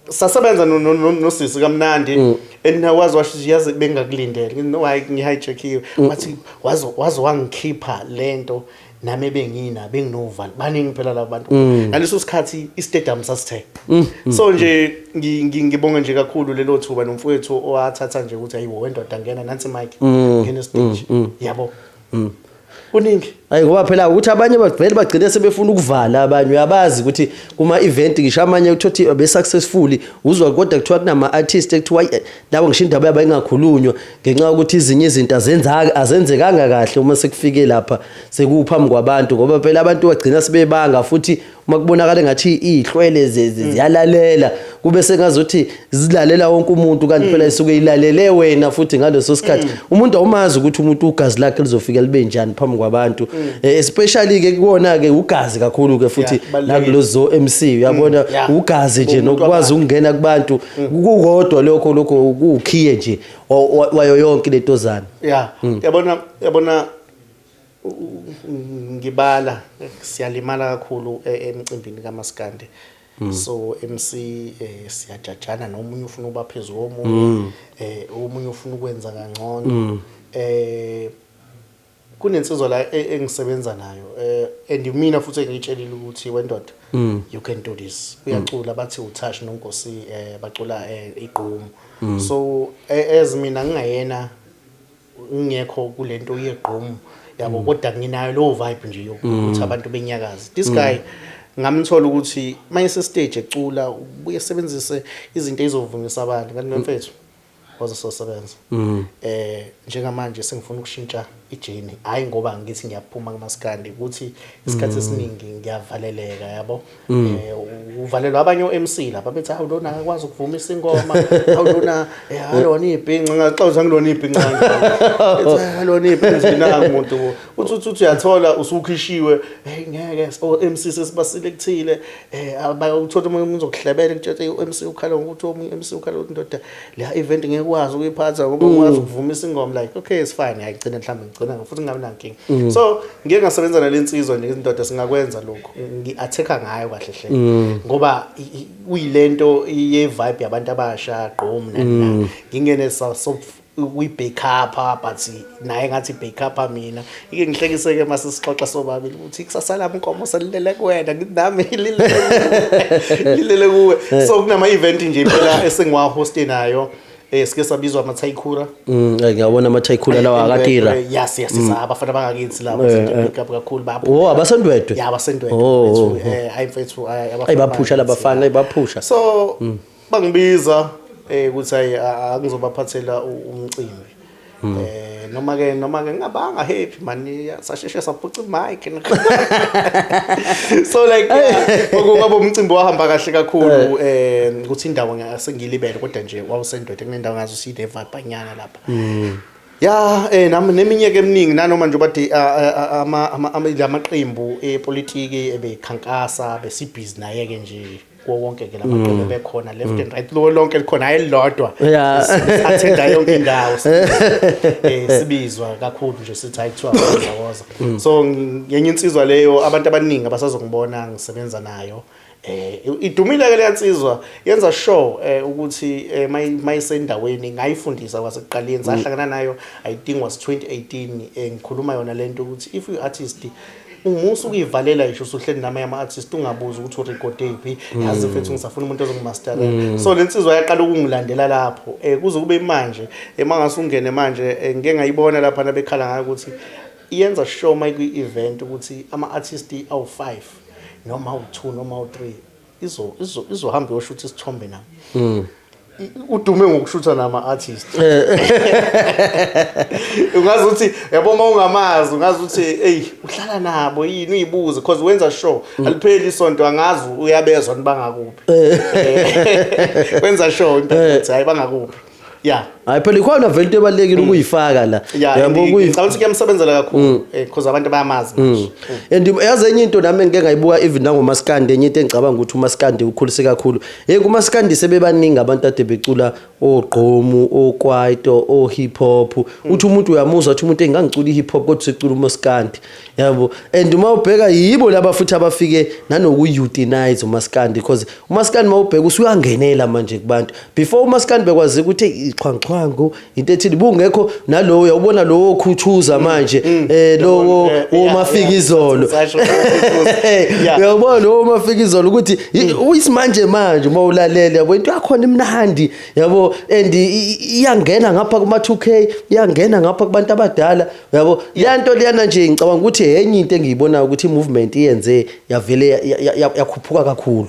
sasebenza nosisi kamnandi andinawazi washiyazi bengakulindele no ngihijackiwe wathi wazo wangikhipha lento nami benginovalo baningi phela labantu ngaleso sikhathi istadium sasithe so nje ngibonga nje kakhulu lelo thuba nomfowethu owathatha nje ukuthi ayiwo wendoda ngena nansi mic ngene stage yabo kuningi hayi ngoba phela ukuthi abanye bavele bagcine sebefuna ukuvala abanye uyabazi ukuthi kuma event ngisho amanye uthothi be successful uzwa kodwa kuthiwa kunama artists ekuthiwa labo ngisho indaba yaba ingakhulunywa ngenxa ukuthi izinye izinto azenzekanga kahle uma sekufike lapha sekuphambi kwabantu ngoba phela abantu bagcina sebebanga futhi uma kubonakala ngathi ihlwele ziyalalela kube sengazuthi zilalela wonke umuntu kanti phela isuke ilalele wena futhi ngaleso sikhathi umuntu awumazi ukuthi umuntu ugazi lakhe lizofika libe njani phambi kwabantu especially ke kuona ke ugazi kakhulu ke futhi nakulozo MC uyabona ugazi nje nokwazi ukungena kubantu kukodwa lokho ukukhiye nje wayo yonke letozana yabona ngibala siyalimala kakhulu emcimbini kaMaskandi so MC siyajajana nomunye ufuna uba phezulu womunye omunye ufuna ukwenza kangcono kunensizwa la engisebenza nayo and mina futhi ngiyitshelile ukuthi wendoda you can do this uyacula bathi uTouch noNkosi bacula igqomu so as mina ngingayena ngekho kulento yegqomu yabo kodwa nginayo lo vibe nje yokuthi abantu benyakazi this guy ngamthola ukuthi mayese stage ecula ubuye sebenzise izinto ezovumisa abantu kanti mfethu wazosebenza njengamanje sengifuna ukushintsha ijeni hayi ngoba ngithi ngiyaphuma kuMaskandi ukuthi isikhathi esiningi ngiyavaleleka yabo uvalelwa abanye oMC lapha bethi hawu lona akwazi ukuvumisa ingoma hawu lona alona ibhinqa ngaxoxa ngilona ibhinqa bethi alona ibhinqa nanga umuntu uthi uyathola usukhishiwe ngeke oMC sesibaselekthile abayothola umuntu uzokuhlebela ekutshela uMC ukhala ukuthi uMC ukhala indoda la event ngekwazi ukuyiphatha ngoba ngikwazi ukuvumisa ingoma like okay it's fine ayigcina mhlawumbe ngigcina futhi ngabe nankingi so ngeke ngasebenza nalensizwa nezindoda singakwenza lokho ngiatheka ngayo kahle hle ngoba uyilento ye vibe yabantu abasha gqom nani ngingene so we back up but naye ngathi back up mina ike ngihlekiseke mase sixoxa sobabili ukuthi kusasala inkomo selilele kuwena ngidami lilele kuwe so kunama event nje phela esengwa host nayo sike sabizwa amaThayikura ngiyabona amaThayikura lawa akatira yes abafana bangakithi labo pick up kakhulu bapho abasendwedwe abasendwedwe hayi mfethu ayibaphusha labafana ayibaphusha so bangibiza ukuthi hayi angizobaphathela umcimbi. Noma ke ngingabanga happy man sasheshe saphuca imic. So like ngoba umcimbi wahamba kahle kakhulu ukuthi indawo ngasengilibele kodwa nje wawusendoda kunendawo ngazo side vibanyana lapha. Ya nami neminyeke eminingi nanoma nje bathi amaqembu epolitiki ebekhankasa besibhizi naye ke nje wonke ke lamaqembu bekhona left and right lonke likhona ayelodwa athenda yonke indawo sibizwa kakhulu nje sithi ayithiwa woza. So yenye insizwa leyo abantu abaningi abasazongibona ngisebenza nayo. Idumile ke leyansizwa yenza show ukuthi mayisendaweni ngayifundisa kwasekuqaleni sahlangana nayo I think was 2018 ngikhuluma yona lento ukuthi if you artist umusu uyivalela isho usuhleli nama yama artist ungabuza ukuthi urecord ephi yazi mfethu ngisafuna umuntu ozongimasterela. So lensizwa yaqala ukungilandela lapho kuze kube manje mangase ungene manje ngeke ngayibona lapha nabekhala ngayo ukuthi iyenza show mayikwi event ukuthi ama artist awu5 noma u2 noma u3 izohamba yoshutha isithombe nami. Udume ngokushutha nama artist. Ungazi ukuthi yabo mawungamazi ungazi ukuthi hey uhlala nabo yini uyibuze because wenza show alipheli isonto angazi uyabezwa nibangakuphi. Wenza show ukuthi hayi bangakuphi. Yeah. Hayi phela ikhona vele into ebalekile ukuyifaka la. Yabo ngicabanga ukuthi kuyamsebenzela kakhulu because abantu bayamazi manje. And yazi enye into nami ngeke ngayibuka even nangoMaskandi enye into engicabanga ukuthi uMaskandi ukhulise kakhulu. KuMaskandi sebebaningi abantu ade becula ogqomu, okwaito, ohip hop. Uthi umuntu uyamuzwa uthi umuntu engangicula ihip hop kodwa secula uMaskandi. Yabo. And uma ubheka yibo laba futhi abafike nanokuyutinize uMaskandi because uMaskandi mawubheka usuyangenela manje kubantu. Before uMaskandi bekwazi ukuthi iqhwanqwangu into ethini bungekho nalowo uyabona lo okhuthuza manje lo omafikizolo. Uyabona lo omafikizolo ukuthi uyisimanje manje uma ulalele yabo into yakhona imnandi yabo and iyangena ngapha kuma 2K iyangena ngapha kubantu abadala yabo yanto liyana nje ngicabanga ukuthi enye into engiyibona ukuthi movement iyenze yavele yakhuphuka kakhulu.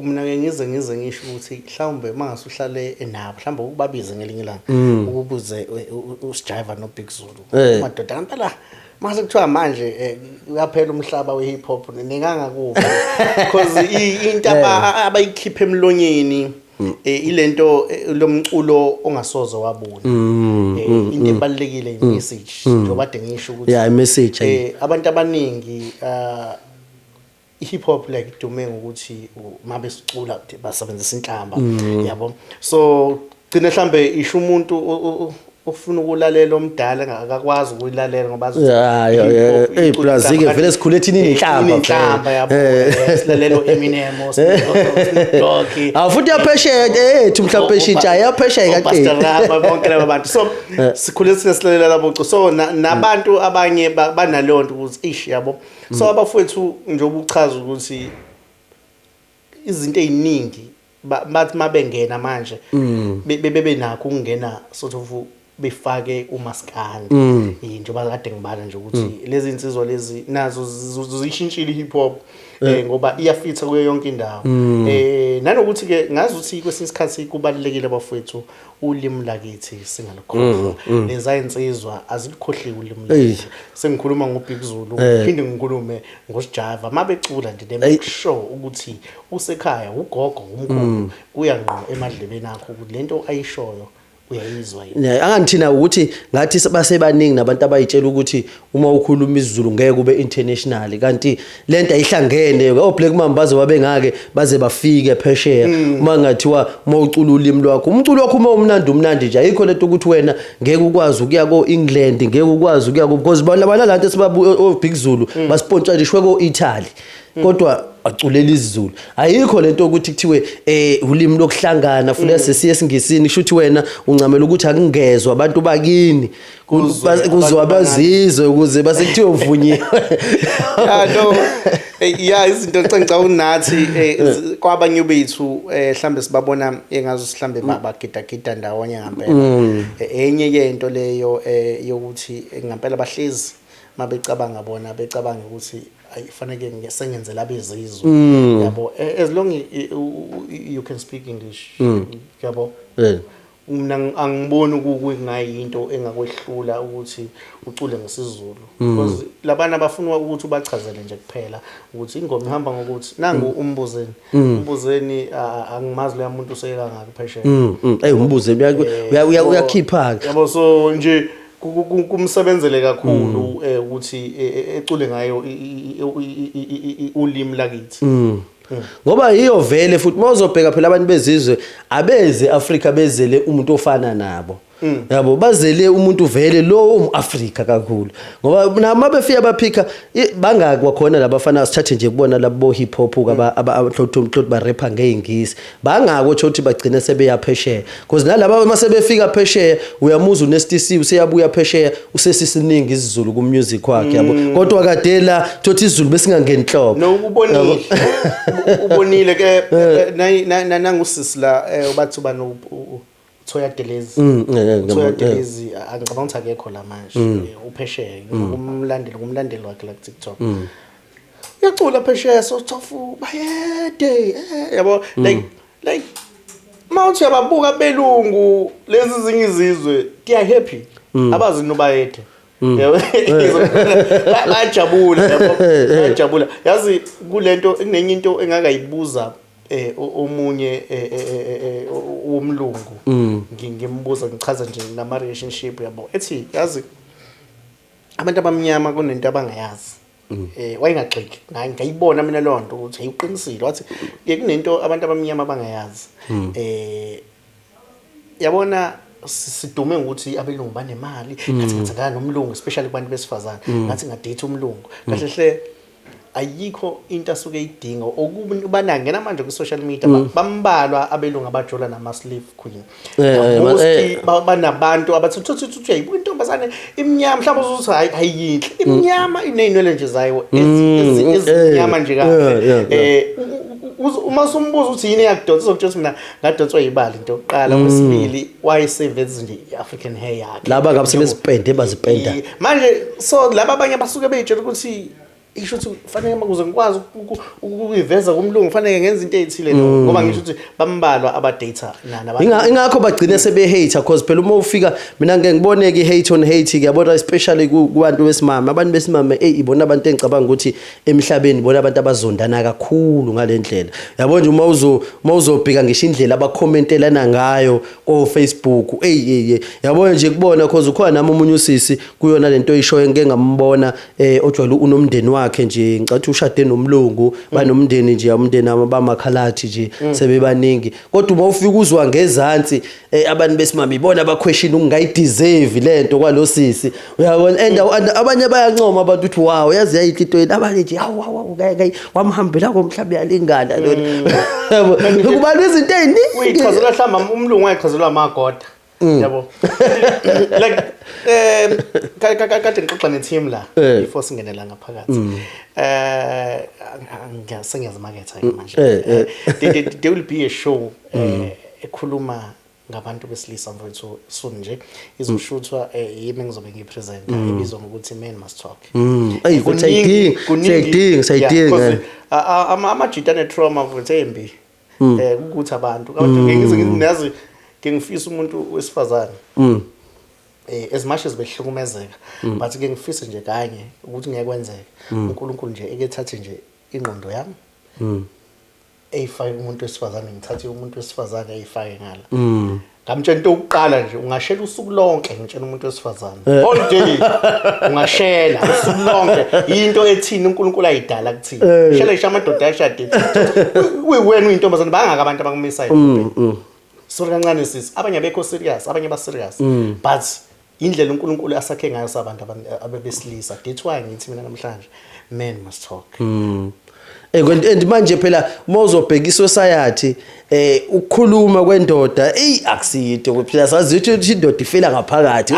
Mina ngize ngisho ukuthi mhlawumbe mangasuhlale nabo mhlawumbe ukubabize ngelinye ilanga ukubuze uSjiva no Big Zulu madoda ngempela mase kuthiwa manje uyaphela umhlaba wehip hop ningangakuphi because into abayikhipha emlonyeni ilento lomculo ongasoze wabona into ebalekile imessage njengoba ade ngisho ukuthi yeah message abantu abaningi hip hop like dume ngokuthi mabe sicula basebenzisa inhlamba yabo. So gcina mhlambe isho umuntu ofuna ukulalela omdala akakwazi ukulalela ngoba plus ke vele sikhule thina inhlamba yabo silalelo Eminem Doki futhi yaphesheya ethu mhlawumbe eshintsha yaphesheya kaqedi bonke laba bantu. So sikhule silalela labo so nabantu abanye banalonto ukuthi ish yabo. So abafowethu njengoba uchaza ukuthi izinto eziningi bathi mabengena manje bebe nakho ukungena sort of befake uMaskandi njengoba kade ngibala nje ukuthi lezi insizwa lezi nazo zishintshile hip hop ngoba iyafitha kuyo yonke indawo nanokuthi ke ngazi ukuthi kwesinye isikhathi kubalekile abafowethu ulimi lakithi singalikhohlwa leza insizwa azilikhohli ulimi lakithi. Sengikhuluma ngoBig Zulu phinde ngikhulume ngoSjiva mabecula nje make sure ukuthi usekhaya ugogo umkhulu uyangqo emadlebeni akho ukuthi lento ayishoyo uyayizwa yini. Angithina ukuthi ngathi basebaningi nabantu abayitshela ukuthi uma ukhuluma isiZulu ngeke ube international kanti lento ayihlangene oBlack Mambazo babengake baze bafike phesheya uma ngathiwa uma ucula ulimi lwakho umculo wakho uma umnandi nje ayikho lento ukuthi wena ngeke ukwazi ukuya ko-England ngeke ukwazi ukuya because balala esibabu Big Zulu basponsorishwe ko-Italy kodwa aculela isiZulu ayikho lento ukuthi kuthiwe ulimi lokuhlangana futhi sesiye singisini kusho ukuthi wena uncamela ukuthi akungezwe abantu bakini kuzwa bazizwe ukuze basekuthiwe uvunyiwe. No yeah izinto ngicela unathi kwabanye bethu mhlambe sibabona engazo mhlambe bagidagida ndawonye ngempela enye yento leyo yokuthi ngempela bahlezi mabecabanga bona becabanga ukuthi ayifanele ngesengenzela abezizwe yabo as long you can speak English yabo mina angiboni ukungayinto engakwehlula ukuthi ucule ngesizulu because labana abafuna ukuthi ubachazele nje kuphela ukuthi ingoma ihamba ngokuthi nangu umbuzeni angimazi lo muntu useyela ngakho phesheya umbuzeni uyakhipha yabo so nje kumsebenzele kakhulu ukuthi ecule ngayo ulimi lakithi ngoba iyo vele futhi mawuzobheka phela abantu bezizwe abeze Africa bezele umuntu ofana nabo yabo bazele umuntu vele lo umAfrika kakhulu ngoba nama befika baphika bangaki kwakhona labafana sithathe nje kubona labo hip hop abahlothu ba rapper ngeingisi bangaki othi uthi bagcina sebeyaphesheya because nalabo mase befika phesheya uyamuza uNSTC useyabuya phesheya usesisiningi isiZulu ku music wakhe yabo kodwa kadela thothi isiZulu besingangenhloko no ubonile ke nangusisla bathi bano Thoya Delezi angicabanga akekho la manje uphesheya kumlandeli wakhe la TikTok uyacula phesheya so thofu bayede yabo like mawuthi yababuka belungu lezi zingi izizwe they are happy abazi nobayede bajabula yazi kulento kunenye into engakayibuza omunye womlungu ngimbuza ngichaza nje nama relationship yabo ethi yazi abantu abamnyama kunento abangayazi wayengagxiki ngayibona mina lo nto ukuthi ayiqinisile wathi kunento abantu abamnyama abangayazi yabona sidume ukuthi abelungu banemali ngathi ngithanda nomlungu especially kubantu besifazana ngathi ngadate umlungu kahle hle ayikho into asuke idinga okubana ngena manje ku social media bambalwa abelungu abajola nama slave queen banabantu abathi uyayibuka intombazane imnyama mhlawumbe uzuthi ayiyinhle imnyama ineinwele nje zayo ezinyama nje kahle uma sombuza uthi yini yakudonsa sokuthi mina ngadonswa yibali into yokuqala kwesibili wayesevezi nje iAfrican hair yakhe laba ngabe sebezipende bazipenda manje so laba abanye basuke beyitshela ukuthi isho ukuthi fanele makuze ngikwazi ukuyiveza kumlungu fanele ngenza into ezithile ngoba ngisho ukuthi bambalwa abadata nana ingakho bagcina sebe hater because phela uma ufika mina ngeke ngiboneke hate on hate ngiyabona especially kubantu besimama abantu besimama ibona abantu engicabanga ukuthi emhlabeni bona abantu abazondana kakhulu ngalendlela yabo nje uma uzobheka ngisho indlela abakhomentelana ngayo ko Facebook yabo nje kubona because ukhona nami umunye usisi kuyona lento oyisho engeke ngambona ojwayele unomndeni wakhe nje ngicathi ushade nomlungu banomndeni nje umndeni abamakhalati nje sebebaningi kodwa uma ufika uzwa ngezansi abantu besimama ibona abaquestion ungayideserve lento kwalosisi uyabona and abanye bayancoma abantu uthi wow yazi yayithi into abanye nje hawu wamhambela komhlaba yalingana yabo kubalwa izinto eziningi uyichazela hlamba umlungu wayichazelwa amagoda yabo like kade ngixoxa neteam la before singenela ngaphakathi ngiyasengaza market hayi manje there will be a show ekhuluma ngabantu besilisa mfowethu soon nje izoshuthwa yimi ngizobe ngipresenta ibizwa ngokuthi Men Must Talk sayidinga amajitane trauma mfowethu embi ukuthi abantu ngiyazi ngingifisa umuntu wesifazane as much as behlukumezeka but ngingifisa nje kanye ukuthi ngiyakwenzeka uNkulunkulu nje ekethathe nje ingqondo yami eyifake umuntu wesifazane ngithathe umuntu wesifazane eyifake ngala ngamtshela into yokuqala nje ungashela usuku lonke ngitshela umuntu wesifazane all day ungashela usuku lonke into ethini uNkulunkulu ayidala kuthina shela isha amadoda ayashade wena uyintombazane bangaka abantu abakumisayo so kancane sisi abanye abekho serious abanye ba serious but indlela uNkulunkulu asakhe ngayo sabantu abebesilisa that's why ngithi mina namhlanje men must talk and manje phela mawuzobheka isociety ukukhuluma kwendoda akusiyinto phela sazi ukuthi indoda ifela ngaphakathi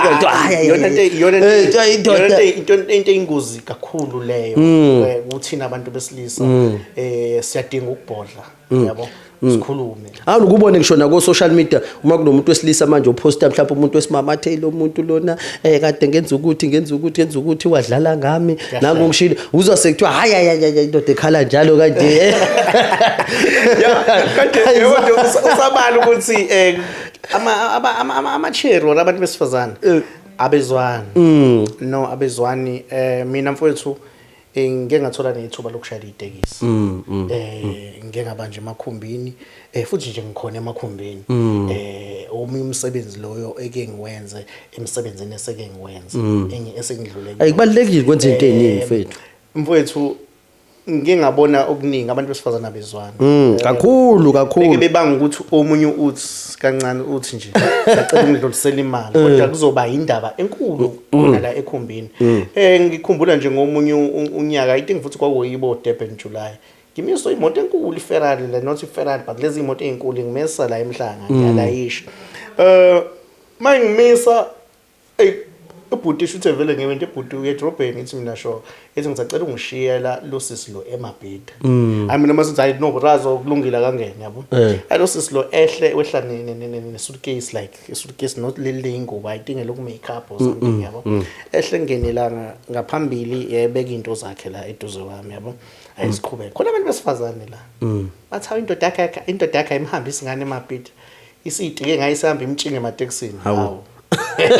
into ingozi kakhulu leyo ukuthina abantu besilisa siyadinga ukubhodla yabo sikhulume. Awukubone ngisho na ku social media uma kunomuntu wesilisa manje uposta mhlawumbe umuntu wesimama athi lo muntu lona kade ngenza ukuthi wadlala ngami nangongishilo uzwa sekuthiwa hayi indoda ekhala njalo kanje. Kanti yebo usabala ukuthi ama-cherry or abantu besifazane abezwani. No abezwani mina mfowethu ngeke ngathola nethuba lokushayela itekisi. Ngeke ngaba nje emakhumbini futhi nje ngikhona emakhumbini. Umsebenzi loyo eke ngiwenze emsebenzini eseke ngiwenze esengidlule. Ayikubalekile kwenza into eziningi mfethu. Mfowethu ngike ngabona okuningi abantu besifazana abezwani. Kakhulu. Beke bebanga ukuthi omunye uthi kancane uthi nje sacela ungidlulisela imali kodwa kuzoba indaba enkulu la ekhumbini. Ngikhumbula nje ngomunye unyaka I think futhi kwakuyibo Durban July. Ngimiso imoto enkulu iFerrari le not iFerrari but lezi imoto ezinkulu ngimesa la emhlanga ngiyalayisha. Mangimisa ubhuti shuthe vele ngewente ubhuti uye edrobheni ithi mina sho ethi ngisacela ungishiyela lo sisi lo eMabhida. Mina mase I no brazo kulungile kangene yabo. Lo sisi lo ehle wehla ne suitcase like a suitcase not leli ingubo I think loku makeup or something yabo. Ehle ngenelanga ngaphambili yebeka into zakhe la eduze wami yabo. Ayisiqhubeka. Khona abantu besifazane la. Bathi indoda yakhe imhambisa ngane eMabhida. Isitike ngayisihamba imtshinge ematekisini. Hawo. Like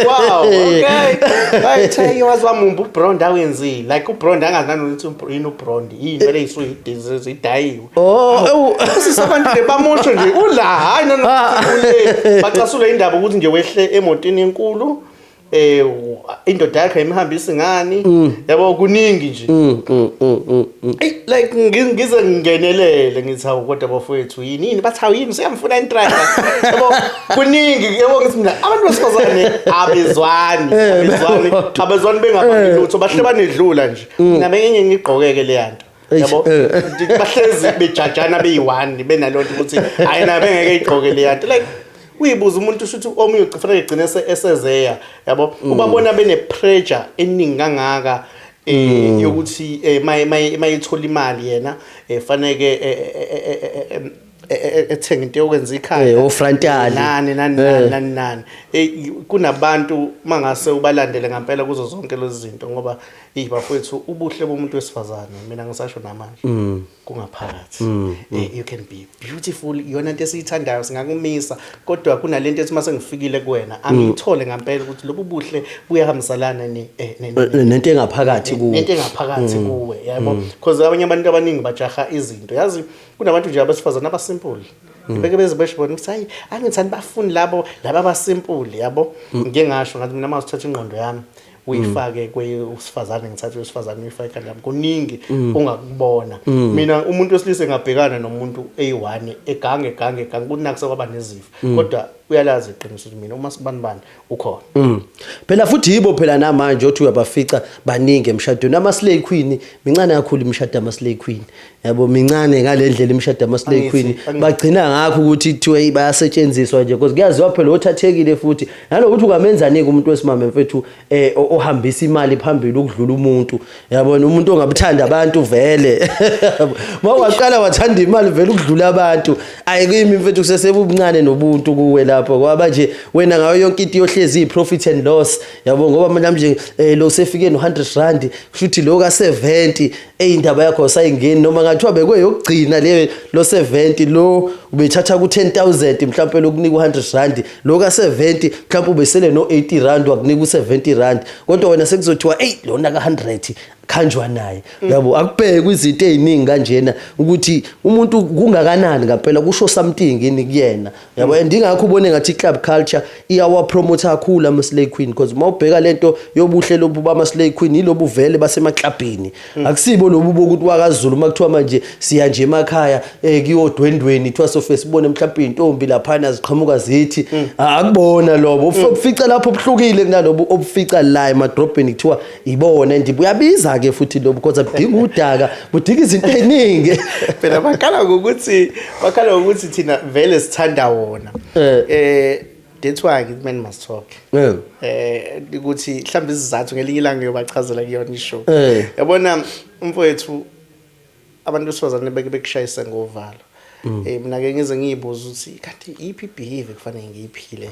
wow, okay. I tell you was wamumbu Brond awenzi like uBrond angazanani ukuthi uBrond yini vele isidayiwe. Sisabantu lebamosho nje ula hayi none bacasula indaba ukuthi nje wehle emotini enkulu indoda yakhe imhambisa ngani yabo kuningi nje like ngize ngingenelele ngithi hawu kodwa bafowethu yini bathi hawu yini siyamfuna intracker yabo kuningi yabo ngithi mina abantu besifazane abezwani bengaphambi lutho bahle banedlula nje mina bengenye ngigqokeke le yanto yabo bahlezi bejajana beyi1 benalonto ukuthi hayi na bengeke igqoke le yanto like uyibuza umuntu ushuthi omunye ufanele igcine esezeya yabo ubabona bene pressure eningi kangaka yokuthi mayithola imali yena fanele ethenga into yokwenza ikhaya ofrontali nani kunabantu mangase ubalandele ngempela kuzo zonke lezi zinto ngoba bafowethu ubuhle bomuntu wesifazane mina ngisasho namanje kungaphakathi you can be beautiful yona into esiyithandayo singakumisa kodwa kunalento ethi mase ngifikile kuwena angithole ngempela ukuthi lobu buhle buyahambisalana nento engaphakathi kuwe nento engaphakathi kuwe yabo because abanye abantu abaningi bajaha izinto yazi kunabantu nje abasifazana abasimple beke bezibeshibona ukuthi hayi angithandi bafuni laba abasimple yabo ngeke ngasho ngathi mina mase uthatha ingqondo yami uyifake kwesifazane ngithathe wesifazane uyifake kanjani kuningi ongakubona mina umuntu wesilisa engabhekana nomuntu eyi1 egange kunakuse kwaba nezifo kodwa uyalazi iqiniso ukuthi mina uma sibanibani ukhona phela futhi yibo phela namanje othi uyabafica baningi emshadweni ama-slay queen mincane kakhulu imishado ama-slay queen yabo mincane ngalendlela imishado ama-slay queen bagcina ngakho ukuthi kuthiwe bayasetshenziswa nje because kuyaziwa phela othathekile futhi nalokuthi ungamenza nike umuntu wesimame mfethu ohambisa imali phambili ukudlula umuntu yabona umuntu ongabuthanda abantu vele mawaqala wathanda imali vele ukudlula abantu ayikimi mfethu kusesebuncane nobuntu kuwe lapho ngoba nje wena ngayo yonke into yohlezi iprofit and loss yabo ngoba manje lo sefike no100 rand futhi lo ka70 indaba yakho sayingeni noma ngathiwa bekwe yokugcina lo 70 lo ubethatha ku10000 mhlawumbe lokunika u100 rand lo ka70 mhlawumbe ubesele no80 rand wakunika u70 rand kodwa wena sekuzothiwa lona ka100 khanjwa naye yabo akubheke izinto eziningi kanjena ukuthi umuntu kungakanani ngempela kusho something ini kuyena yabo andingakho ubone ngathi club culture iyawa promote kakhulu ama-slay queen because mawubheka lento yobuhle lobu bama-slay queen ilobu vele basemaclubini akusibo lobu bokuthi wakaZulu makuthiwa manje siya nje emakhaya kuyodwendweni twasofe sibone mhlawumbe intombi laphana ziqhamuka zithi akubona lobo ufica lapho obuhlukile kunalobu obufica la emadrobheni kuthiwa ibona ndibu uyabiza ke futhi lobu because abudinga udaka budinga izinto eziningi phela bakhala ukuthi thina vele sithanda wona that's why man must talk ukuthi mhlawumbe izizathu ngelinye ilanga ngiyobachazela kuyona ishow yabona mfowethu abantu besifazane bekushayise ngovalo mina ke ngize ngiyibuza ukuthi kanti iphi behavior kufanele ngiyiphile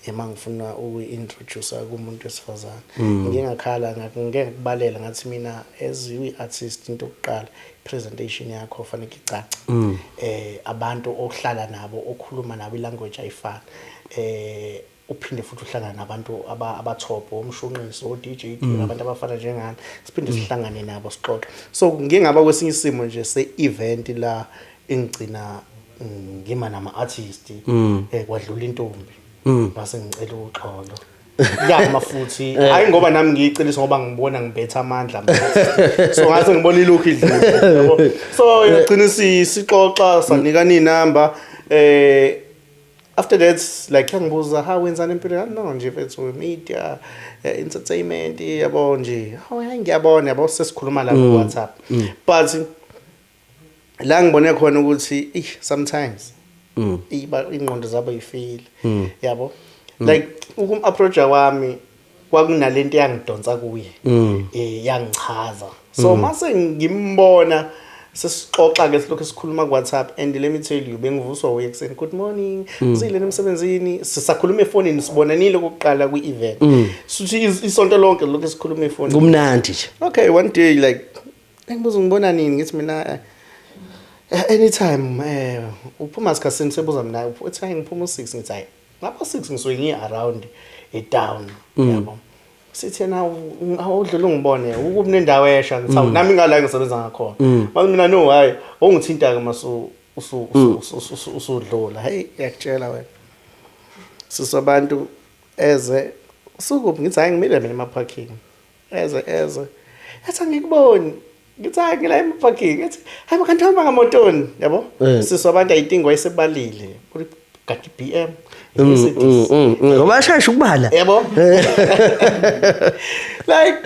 ngifuna uku-introduce kumuntu wesifazane ngingakhala ngeke kubalela ngathi mina as we-artist into yokuqala presentation yakho kufanele icace abantu ohlala nabo okhuluma nabo ilanguage ayifani uphinde futhi uhlangana nabantu abathopo omshunqisi o-DJ abantu abafana njengani siphinde sihlangane nabo sixoxe so ngingaba kwesinye isimo nje se-event la engigcina ngima nama-artist kwadlula intombi base ngicela uxolo yama futhi hayi ngoba nami ngiyicela ngoba ngibona ngibetha amandla so ngase ngibona ilokhu idlule yabo so yagcina sixoxa sanikana inamba after that like ngibuza ha wenzani empilweni no nje mfethu media entertainment yabo nje hayi ngiyabona yabo sesikhuluma la ku WhatsApp but la ngibone khona ukuthi sometimes ingqondo zabo yifile yabo like ukum-approacha wami kwakunalento yangidonsa kuye yangichaza so mase ngimbona sesixoxa ke silokho sikhuluma ku WhatsApp and let me tell you bengivuswa uye ekseni good morning uzile emsebenzini sisakhuluma efonini sibonanile kokuqala kwi-event suthi isonto lonke lokho sikhuluma efonini kumnandi nje okay one day like ngibuza ngibona nini ngithi mina anytime uphuma sikhathini sebuza mina uthi ngiphuma 6 ngithi hayi ngapha 6 ngisuke ngi-around e-town yabo sithi yena awudlule ungibone ukuba nendawo esha ngithi nami ngala ngisebenza ngakhona manje mina no hayi ongithinta-ke masu usudlula hey yakutshela wena sisabantu eze usukuphi ngithi hayi ngimile mina ema-parking eze yathi angikuboni ngithi hayi ngila ema-parking yathi hayi bakanti hamba ngamotoni yabo sisabantu ayidingi wayesebalile gadi BM ngoba ashayisha ukubala yabo like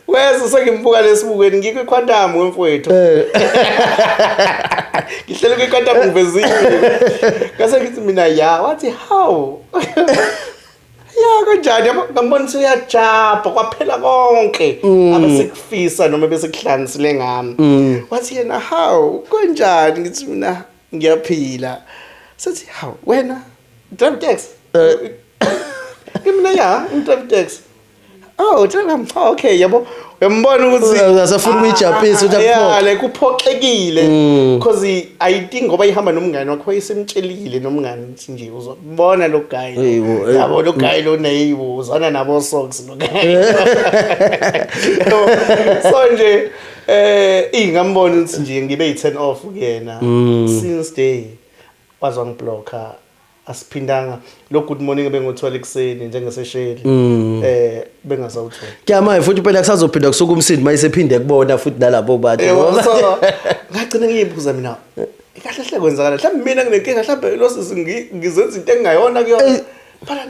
wese sengimbuka lesibukweni ngikwiquantum wemfowethu ngihlele kwiquantum ngivezile ngase ngithi mina ya wathi how ya kanjani yabo ngambona siyajabha kwaphela konke abesekufisa noma besekuhlanganisile ngami wathi yena how kanjani ngithi mina ngiyaphila sathi how wena drive taxi mina ya drive taxi oh tell okay yabo uyambona ukuthi asafuna ukuyijapisa uthi yeah like uphoxekile because ayidingi ngoba ihamba nomngane wakho isemtshelile nomngane uthi nje uzobona lo guy yabo lo guy lo nayibo uzana nabo socks lo guy so nje ingambona ukuthi nje ngibe i-turn off kuyena since day wazangiblocka asiphindanga lo good morning ebengothola ekseni njengesesheli bengasawuthola kuyamaye futhi phela kusazophinda kusuka umsindi mayisephinde kubona futhi nalabo bantu so ngagcina ngiyiphuza mina kahle hle kwenzakala mhlawumbe mina nginenkinga mhlawumbe lo ngizenza into engayona kuyona phela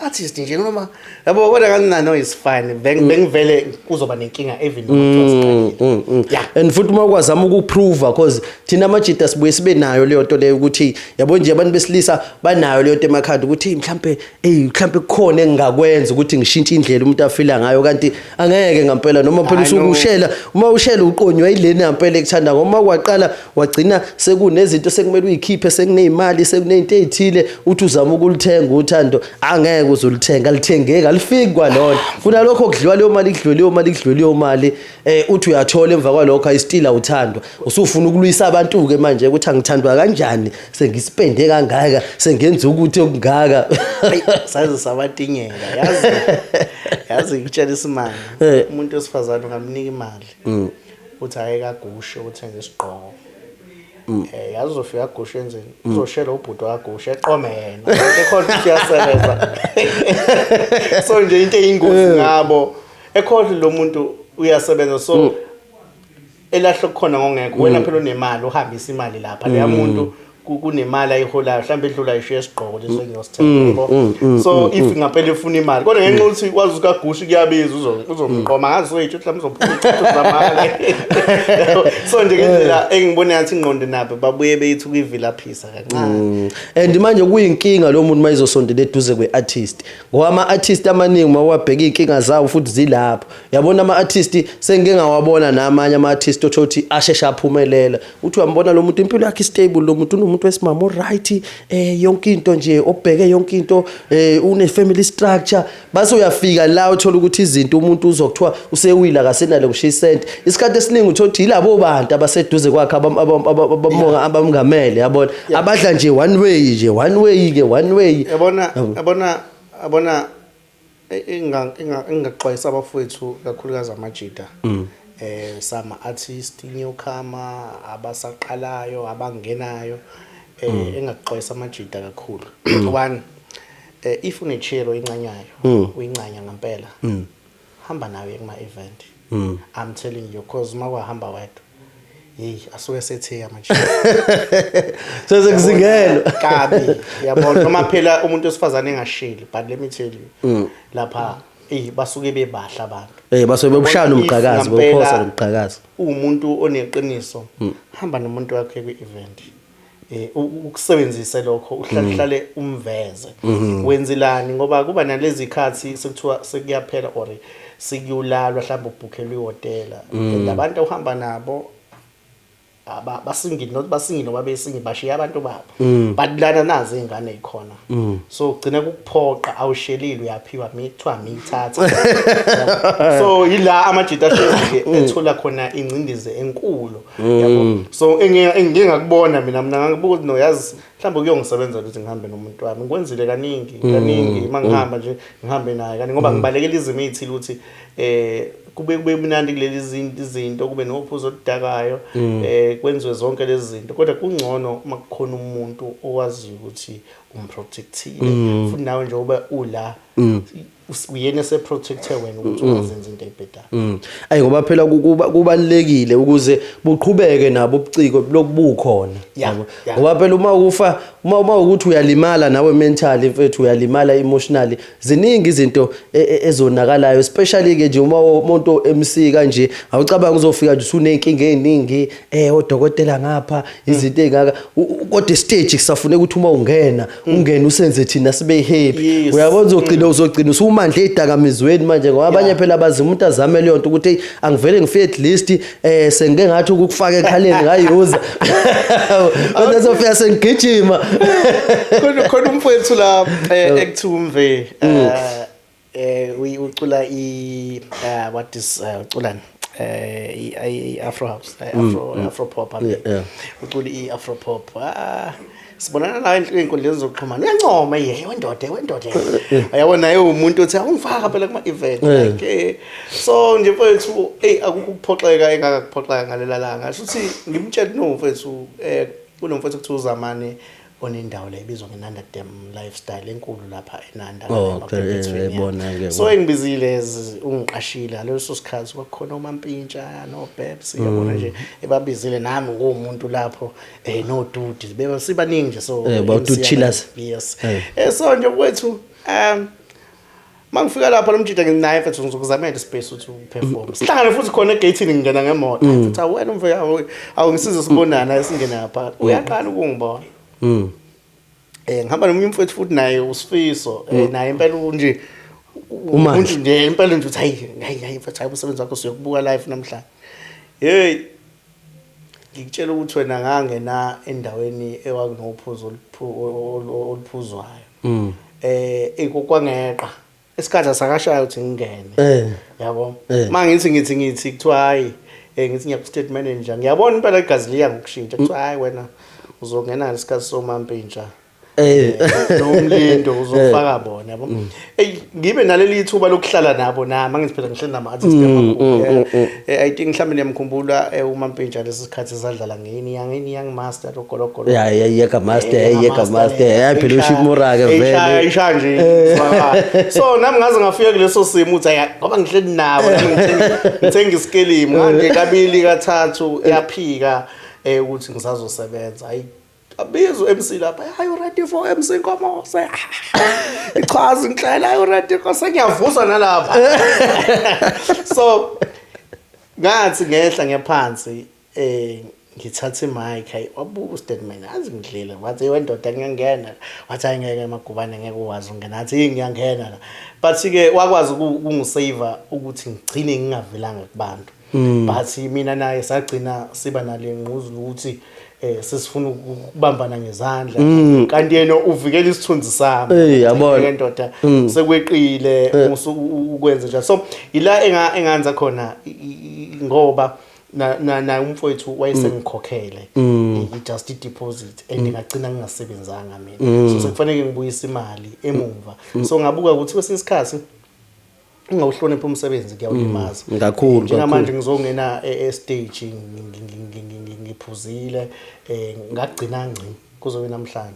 artist nje noma yabo kodwa kanina no is fine bengivele kuzoba nenkinga even yeah and futhi uma kwazama ukuprove because thina amajita sibuye sibe nayo leyo nto leyo ukuthi yabo nje abantu besilisa banayo leyo nto emakhanda ukuthi mhlambe mhlambe kukhona engingakwenza ukuthi ngishintshe indlela umuntu afila ngayo kanti angeke ngempela noma phela usukushela uma ushela uqonywa yilena ngempela ekuthanda ngoba kwaqala wagcina sekunezinto sekumele uyikhiphe sekunezimali sekunezinto ezithile uthi uzama ukulithenga uthando angeke uzolithenga lithengeka alifiki kwalona funa lokho kudliwa leyo mali uthi uyathola emva kwalokho ayistila uthandwa usufuna ukulwisa abantu ke manje ukuthi angithandwa kanjani sengispende kangaka sengenza ukuthi okungaka saze sabatingela yazi ngitshela isimanga umuntu osifazana ungamnika imali uthi ayekagushe uthenga isigqoko yazi uzofika agushe enzeni uzoshela ubhudo agushe eqome yena ekhona ukuthi uyasebenza so nje into eyingozi ngabo ekhona lo muntu uyasebenza so elahlo khona ngongekho wena phela unemali uhambisa imali lapha leya muntu kunemali ayiholayo mhlawumbe edlula ishiya esigqoko leso engiyosithenga so if ngaphela efuna imali kodwa ngenxa ukuthi kwazi ukaGushi kuyabiza uzomqoma ngazo wethu mhlawumbe uzophuma zamali so nje ngendlela engibona ngathi ingqondo nabo babuye beyithi kuyivilaphisa kancane and manje kuyinkinga lo muntu mayizosondela eduze kweartist ngoba ama-artist amaningi mawabheka inkinga zawo futhi zilapho yabona ama-artist sengike ngawabona namanye ama-artist otho ukuthi asheshe aphumelela uthi uyambona lo muntu impilo yakhe stable lo muntu unomuntu wesimama right yonke into nje obheke yonke into une family structure base uyafika la uthola ukuthi izinto umuntu uzokuthiwa usewila akasenalo ngisho isent isikhathi esiningi uthola ukuthi yilabo bantu abaseduze kwakhe abamonga abamngamele yabona abadla nje one way yabona engaxwayisa abafowethu kakhulukazi amajida sama artist newcomer abasaqalayo abangenayo engaxwayisa amajida kakhulu one if unechero incanyayo uyincanya ngempela hamba nawe kuma event I'm telling you cause mawahamba wedwa hey asuke sethe amajida sezekuzingelo kabi yabona noma phela umuntu osifazane engashili but let me tell you lapha basuke bebahla abantu basuke bebushana umqhakazi bophosa umqhakazi umuntu oneqiniso hamba nomuntu wakhe kwi-event ukusebenzise lokho uhlale umveze wenzilani ngoba kuba nalezi khathi sekuthiwa sekuyaphela or sikuyulalwa mhlawumbe ubhukhelwe ihotela abantu ohamba nabo basingi noma besingi bashiya abantu babo badlana nazo izingane ezikhona so ugcina ukuphoqa awushelile uyaphiwa kuthiwa mithatha so yila amajita asheke ethola khona ingcindize enkulu yabo so engingakubona mina ngakubuka ukuthi no yazi mhlawumbe kuyongisebenza ukuthi ngihambe nomuntu wami ngikwenzile kaningi mangihamba nje ngihambe naye kanti ngoba ngibalekela izimo ezithile ukuthi kube mnandi kulezi izinto kube nophuzo oludakayo kwenziwe zonke lezi zinto kodwa kungcono uma kukhona umuntu owazi ukuthi umprotectile futhi nawe nje ube ula uyena seprotector wena ukuthi ungazenza into ebhedayo ayi ngoba phela kubalekile ukuze buqhubeke nabo ubuciko lokubukhona ngoba phela uma ukuthi uyalimala nawe mentally mfethu uyalimala emotionally ziningi izinto ezonakalayo especially ke nje uma umuntu MC kanje awucabanga uzofika nje usunenkinga eziningi odokotela ngapha izinto ezingaka kodwa stage kusafuna ukuthi uma ungena usenze thina sibe happy uyabona uzogcina usumandla edakamizweni manje ngoba abanye phela bazima umuntu azame leyo nto ukuthi angivele ngifike at least sengike ngathi ukufaka ekhaleni ngayuza kodwa sofika sengigijima khona umfowethu la ekuthumve ucula what is uculani Afro house Afro pop ucula Afro pop sibonana la enkundleni zokuxhumana uyancoma wendoda ayabona naye umuntu othi ungifaka phela kuma event like so nje mfethu akukho ukuphoxeka engakuphoxeka ngalela langa futhi ngimtshela no mfethu kunomfethu kuthiwa uZamani onendawo la ibizwa ngeNanda Dam lifestyle enkulu lapha eNanda so engibizile ungiqashile ngaleso sikhathi kwakhona uMampintsha no Babs yabona nje ebabizile nami ngomuntu lapho no Dude beba sibaningi nje so bawutuchilas yes so nje kwethu mangifika lapha lomjida nginaye mfethu ngizokuzamela ispace ukuthi uperform sihlangane futhi khona egatini ngingena ngemoto futhi awena mfethu awungisize sibonana esingena lapha uyaqala ukungibona ngihamba nomunye mfethu futhi naye uSifiso naye impela nje umuntu nje impela nje uthi hayi mfethu hayi umsebenzi wakho siyokubuka live namhlanje hey ngikutshela ukuthi wena ngangena endaweni ewakunophuzo oluphuzwayo kokwangeqa isikhathi asakashayo ukuthi ngingene yabo mangithi kuthiwa hayi ngithi ngiya ku state manager ngiyabona impela igazi liya ngokushintsha kuthiwa hayi wena uzongena ngesikhathi soMampintsha nomlindo uzofaka bona yabo ngibe naleli ithuba lokuhlala nabo nami ngiziphela ngihlala nama artists amakhulu I think mhlawumbe niyamkhumbula uMampintsha lesikhathi sadlala ngeni young master ogologolo yeka master phela ushimura ke vele ayisha nje so nami ngaze ngafika kuleso simo uthi ngoba ngihleli nabo ngithenga iskeli manje kabili kathathu yaphika ukuthi ngisazosebenza hayi abizo MC lapha hayi ready for MC Nkomose ichaza inhlela hayi ready Nkosi ngiyavuswa nalapha so ngathi ngehla ngephansi ngithatha imic hayi wabuka statement azi ngidlile wathi wendoda ngiyangena wathi ayingeke emagubane ngeke uwazi ungena athi ngiyangena la but ke wakwazi ukungisave ukuthi ngigcine ngingavelanga kubantu but mina naye sagcina siba nale ngquzu ukuthi sesifuna ukubambana ngezandla kanti yena uvikela isithunzi sami yabona indoda sekweqile ukwenza njalo so ila enganza khona ngoba na umfowethu wayesengikhokhele just deposit ngagcina ngingasebenzanga mina so sekufanele ngibuyise imali emumva so ngabuka ukuthi kwesinye isikhathi ungawuhlonipha umsebenzi kuyawulimaza kakhulu njengamanje ngizongena stage ngiphuzile ngagcina ngci kuzobe namhlanje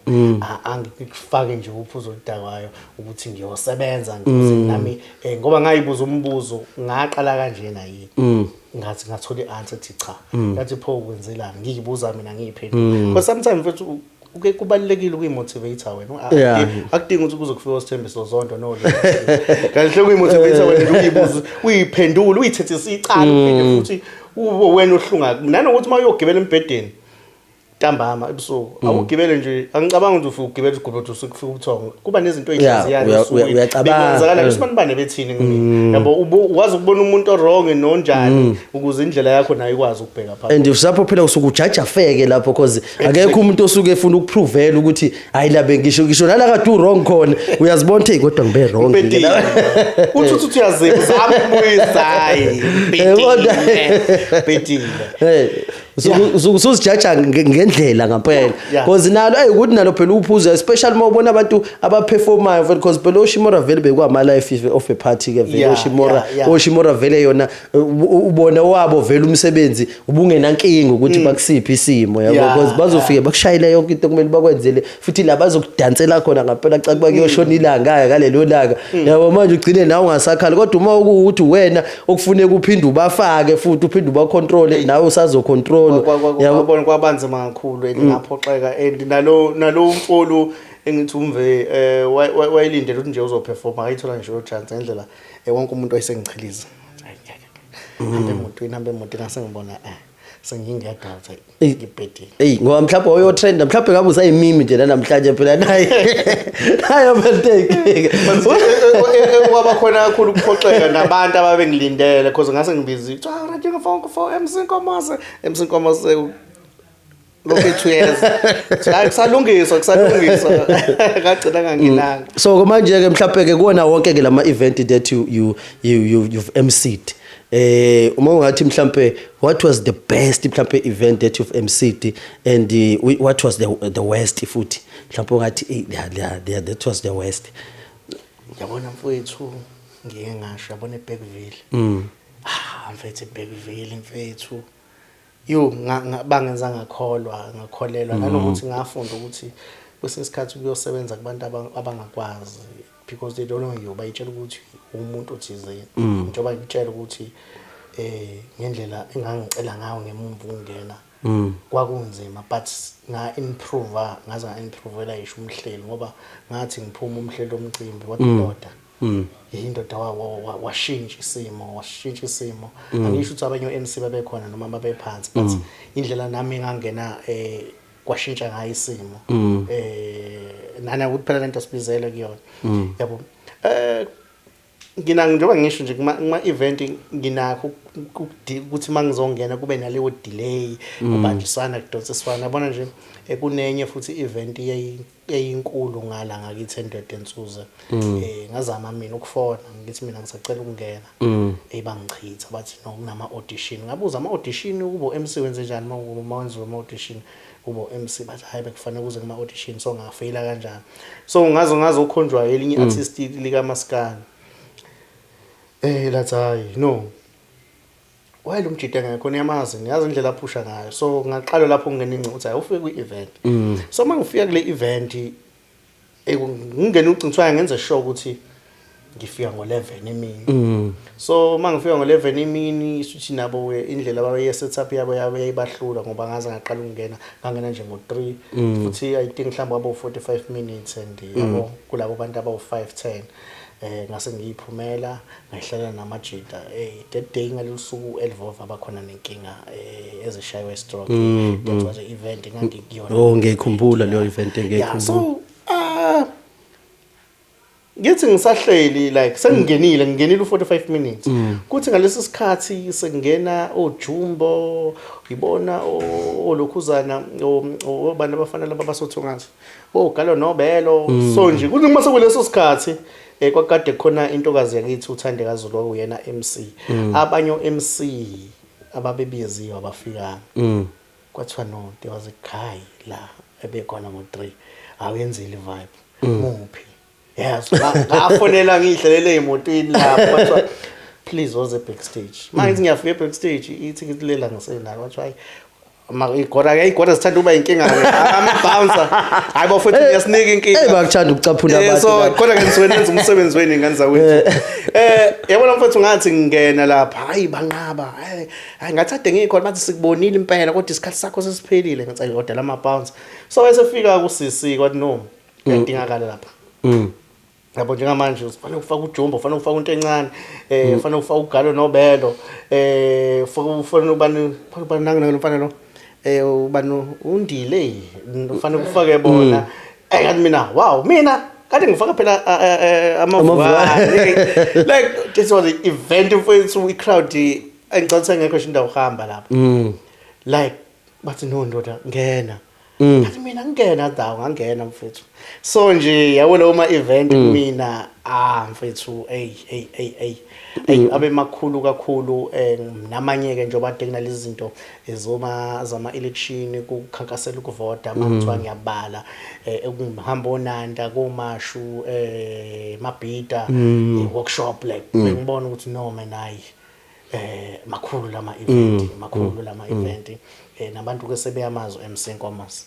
angikufake nje uphuzo oludakwayo ukuthi ngiyosebenza ngize nami ngoba ngayibuza umbuzo ngaqala kanje na yini ngathi ngathola ianswer ethi cha ngathi pho ukwenzelani ngiyibuza mina ngiyiphendula because sometimes mfethu kubalekile ukuyimotivator wena akudingi ukuthi kuzokufika usithembiso zonke no kahle ukuyimotivator wena uyibuza uyiphendula uyithethe isicala uphinde futhi wena ohlunga nanokuthi mayogibela embedeni ntambama ebusuku awugibele nje angicabanga ukuthi ugibela igubhethu usukufika ubuthongo kuba nezinto eziyaziyayo uyacabanga lesibani bane bethini ngini yabo uwazi ukubona umuntu orong nonjani ukuze indlela yakho nayo ikwazi ukubheka phakathi and usapho phela usuku judge afeke lapho because akekho umuntu osuke efuna ukuprovela ukuthi hayi labe ngisho nala kade wrong khona uyazibona hey kodwa ngibe wrong uthi uyazama ukubuyisa hayi betile usuzijaja ngendlela ngampela because nalo ayikuthi nalo phela uphuza especially uma ubona abantu abaperformayo because phela Oshimora vele bekwama life of a party ke vele Oshimora vele yona ubona wabo vele umsebenzi ubungena nkingi ukuthi bakusiphi isimo yabo because bazofika bakushayela yonke into kumele bakwenzele futhi la bazokudansela khona ngampela cha kuba kuyoshona ilanga ngalelo langa yabo manje ugcine nawe ungasakhala kodwa uma ukuthi wena okufuneka uphinde ubafake futhi uphinde ubacontrol nawe usazocontrol yabona kwabanzima kakhulu elingaphoxeka and nalo umfolo engithi umve wayilindele ukuthi nje uzoperforma ayithola nje chance ngendlela wonke umuntu wayesengichiliza hambe emotweni asengibona sengingedwa ngibhedile ngoba mhlawumbe oyotrenda mhlawumbe ngabe usayimimi nje namhlanje phela naye hayo manteke kwaba khona kakhulu ukuphoxeka nabantu ababengilindele because ngase ngibizi radio ngifone for MC Nkomose lokho 2 years kusalungiswa ngagcina nganginanga so manje ke mhlawumbe ke kuona wonke ke lama event that you've MC'd uma ungathi mhlambe what was the best mhlambe event that you've MC'd and what was the worst futhi mhlambe ungathi that was the worst yabona mfowethu ngike ngasho yabona eBackville mfethu eBackville mfethu bangenza ngakholelwa nanokuthi ngafunda ukuthi kwesinye isikhathi kuyosebenza kubantu abangakwazi because they don't know you bayitshela ukuthi umuntu othizeni njengoba ngitshela ukuthi ngendlela engangicela ngayo ngemumva ungena kwakunzima but ngaza improvela isho umhlelo ngoba ngathi ngiphuma umhlelo omcimbi wadoda indoda washintsha isimo angisho ukuthi abanye MC babekhona noma babephansi but indlela nami ngangena kwashintsha ngayo isimo nana ukuthi phela lento sibizele kuyona yabo njengoba ngisho nje kuma event nginakho ukuthi mangizongena kube naleyo delay kubanjisana kudonsiswana yabona nje kunenye futhi event eyinkulu ngala ngakithi 100 ensuza ngazama mina ukufona ngithi mina ngisacela ukungena bangichitha bathi no kunama audition ngabuza ama audition kubo MC wenze njani mawenzwe ama audition kubo MC bathi hayi bekufanele kuze kuma audition so ngafeyila kanjani so ngazo ukhonjwa elinye artist lika Maskandi lathi hayi no wayelo mjida ngakho niyamazi niyazi indlela aphusha ngayo so ngaqala lapho ngene ingcinga ukuthi hayi ufike kwi-event so mangifika kule event ngingena ucingiswayo ngenze sure ukuthi ngifika ngo11 emini so mangifika ngo11 emini suthi nabo indlela abaye setup yabo yayibahlula ngoba ngaze ngaqala ukungena ngangena nje ngo3 futhi I think mhlawumbe abo 45 minutes and yabo kulabo bantu aba 510 ngase ngiyiphumela ngahlala namajita that day ngalesuku Elvova abakhona nenkinga ezishaywe stroke that was an event ngangikuyona ngiyikhumbula leyo event engiyikhumbula so ngithi ngisahleli like sengingenile u45 minutes kuthi ngalesi sikhathi sengena oJumbo uyibona olokhuzana obana abafana laba basothungazi Galo Nobelo so nje kuthi ngimase kuleso sikhathi kwakade khona intokazi yakithi uThandekazi lo uyena MC abanye MC ababebiziwe abafika kwathiwa no there was a guy la ebekhona ngo3 awenzile vibe muphi yes ngafonela ngihlalele emotweni lapho kwathiwa please was a backstage manje ngiyafika backstage ithikithi lela ngisenalo wathi hayi igora sithanda uba inkinga ama-bouncer hayi bafethu ngiyasinika inkinga bakuthanda ukucaphuna abantu so khona ke ngizowenza umsebenzi wenu ingane zawethu yabona mfethu ngathi ngingena lapha hayi banqaba hayi ngathade ngikhona bathi sikubonile impela kodwa isikhathi sakho sesiphelile ngathi kodwa lama-bouncer so wayesefika kusisi kwathi no kuyadingakala lapha yabo njengamanje ufanele ufake uJumbo ufanele ufake into encane ufanele ufake uGalo Nobelo ufanele ubani nangena ufanele lo ubani undile ufanele ufake bona kanti mina wow mina kade ngifaka phela amavuka like this was an event for crowd engicabanga ngekho shinda uhamba lapha like bathi no ndoda ngena kathi mina ngingena dawo ngangena mfethu so nje yabona uma event mina mfethu abe makhulu kakhulu namanye ke nje obade kunalezi zinto zama election kukhankasela ukuvota mangithiwa ngiyabala ukuhamba onanda komashu mabhida workshop like ngibona ukuthi no man hayi makhulu lama event nabantu ke sebeyamazo MC Nkomas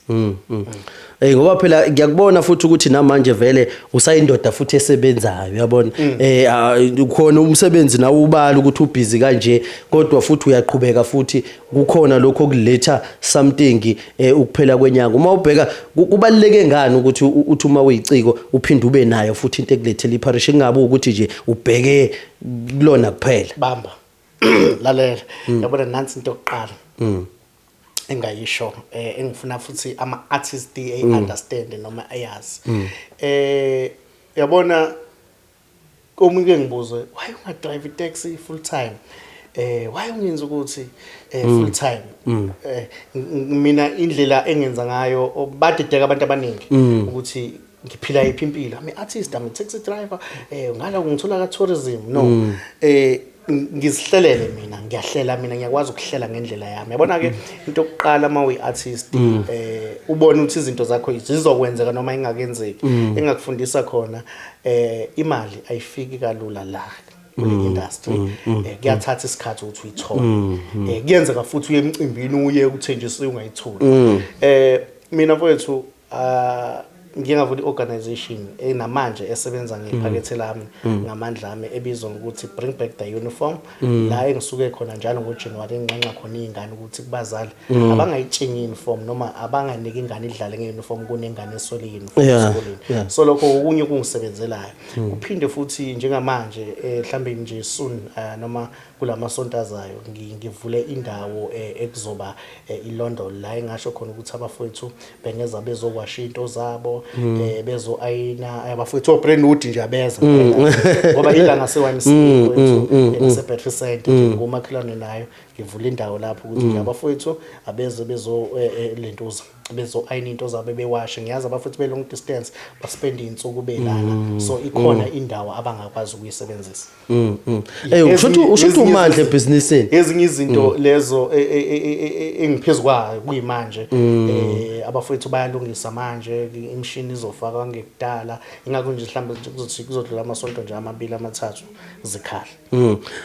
ngoba phela ngiyakubona futhi ukuthi namanje vele usayindoda futhi esebenzayo uyabona ukhona umsebenzi nawo ubala ukuthi ubhizi kanje kodwa futhi uyaqhubeka futhi kukhona lokho okuletha something ukuphela kwenyanga uma ubheka kubaluleke ngani ukuthi uthi uma uyiciko uphinde ube nayo futhi into ekulethela iparishe ngabe ukuthi nje ubheke kulona kuphela bamba lalela yabona nansi into yokuqala engayisho engifuna futhi ama artists understand noma ayazi yabona komunye ngibuze why unga drive taxi full time why ungenza ukuthi full time mina indlela engenza ngayo badideka abantu abaningi ukuthi ngiphila iphi impilo ami artist ami taxi driver ngala ngithola ka tourism no ngisihlelele mina ngiyahlela mina ngiyakwazi ukuhlela ngendlela yami yabona ke into yokuqala uma uyi-artist ubone ukuthi izinto zakho zizokwenzeka noma ingakenzeki engakufundisa khona imali ayifiki kalula la kule industry kuyathatha isikhathi ukuthi uyithole kuyenzeka futhi uye emcimbini uye ukuthenjiswe ungayitholi mina mfowethu ngiyavula organization enamanje esebenza ngephakethe lami ngamandla ami ebizwa ngokuthi Bring Back the Uniform la engisuke khona njalo ngoJanuary enqanqa khona izingane ukuthi kubazali abangayitshingi uniform noma abanganiki ingane idlale ngeuniform kunengane esole uniform esikoleni so lokho okunye kungisebenzelayo uphinde futhi njengamanje mhlambe nje soon noma kulamasonto azayo ngivule indawo ekuzoba iLondon la engasho khona ukuthi abafowethu bengeza bezokwasha into zabo bezo ayina abafowethu oBrandwood nje abeza ngoba ilanga se-YMC kwethu eseBedford Center ngomakhelwane nayo ngivula indawo lapho ukuthi abafowethu abeze bezo lentoza bezo ayina into zabo bewashe ngiyazi abafowethu be long distance baspend insuku belana so ikhona indawo abangakwazi ukuyisebenzisa ushuthi umandla ebusinessini ezinye izinto lezo engiphezukwayo kuyimanje abafowethu bayalungisa manje imshini izofaka ngekudala ingakho nje mhlambe kuzothi kuzodlula amasonto nje amabili amathathu zikhala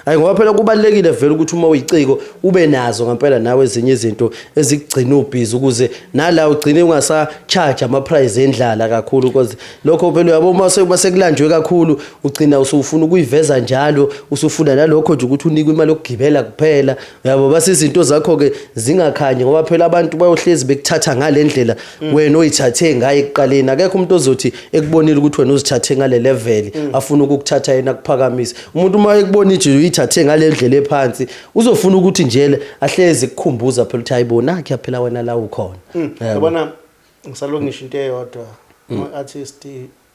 hayi ngoba phela kubalekile vele ukuthi uma uyiciko ube nazo ngempela nawe ezinye izinto ezikugcina ubhizi ukuze nala ugcine ungasa charge ama price endlala kakhulu because lokho phela uyabo uma sekulanjwe kakhulu ugcina usufuna ukuyiveza njalo usufuna nalokho nje ukuthi unikwe imali yokugibela kuphela yabo base izinto zakho ke zingakhanyi ngoba phela abantu bayohlezi bekuthatha ngalendlela wena oyithathe ngaye ekuqaleni akekho umuntu ozothi ekubonile ukuthi wena uzithathe ngale level afuna ukukuthatha yena kuphakamise umuntu uma ekubona nje uyithathe ngale ndlela ephansi uzofuna ukuthi njele ahleze kukhumbuza phela ukuthi hayibona akhe phela wena la ukhona yabona ngisalo ngisho into eyodwa artist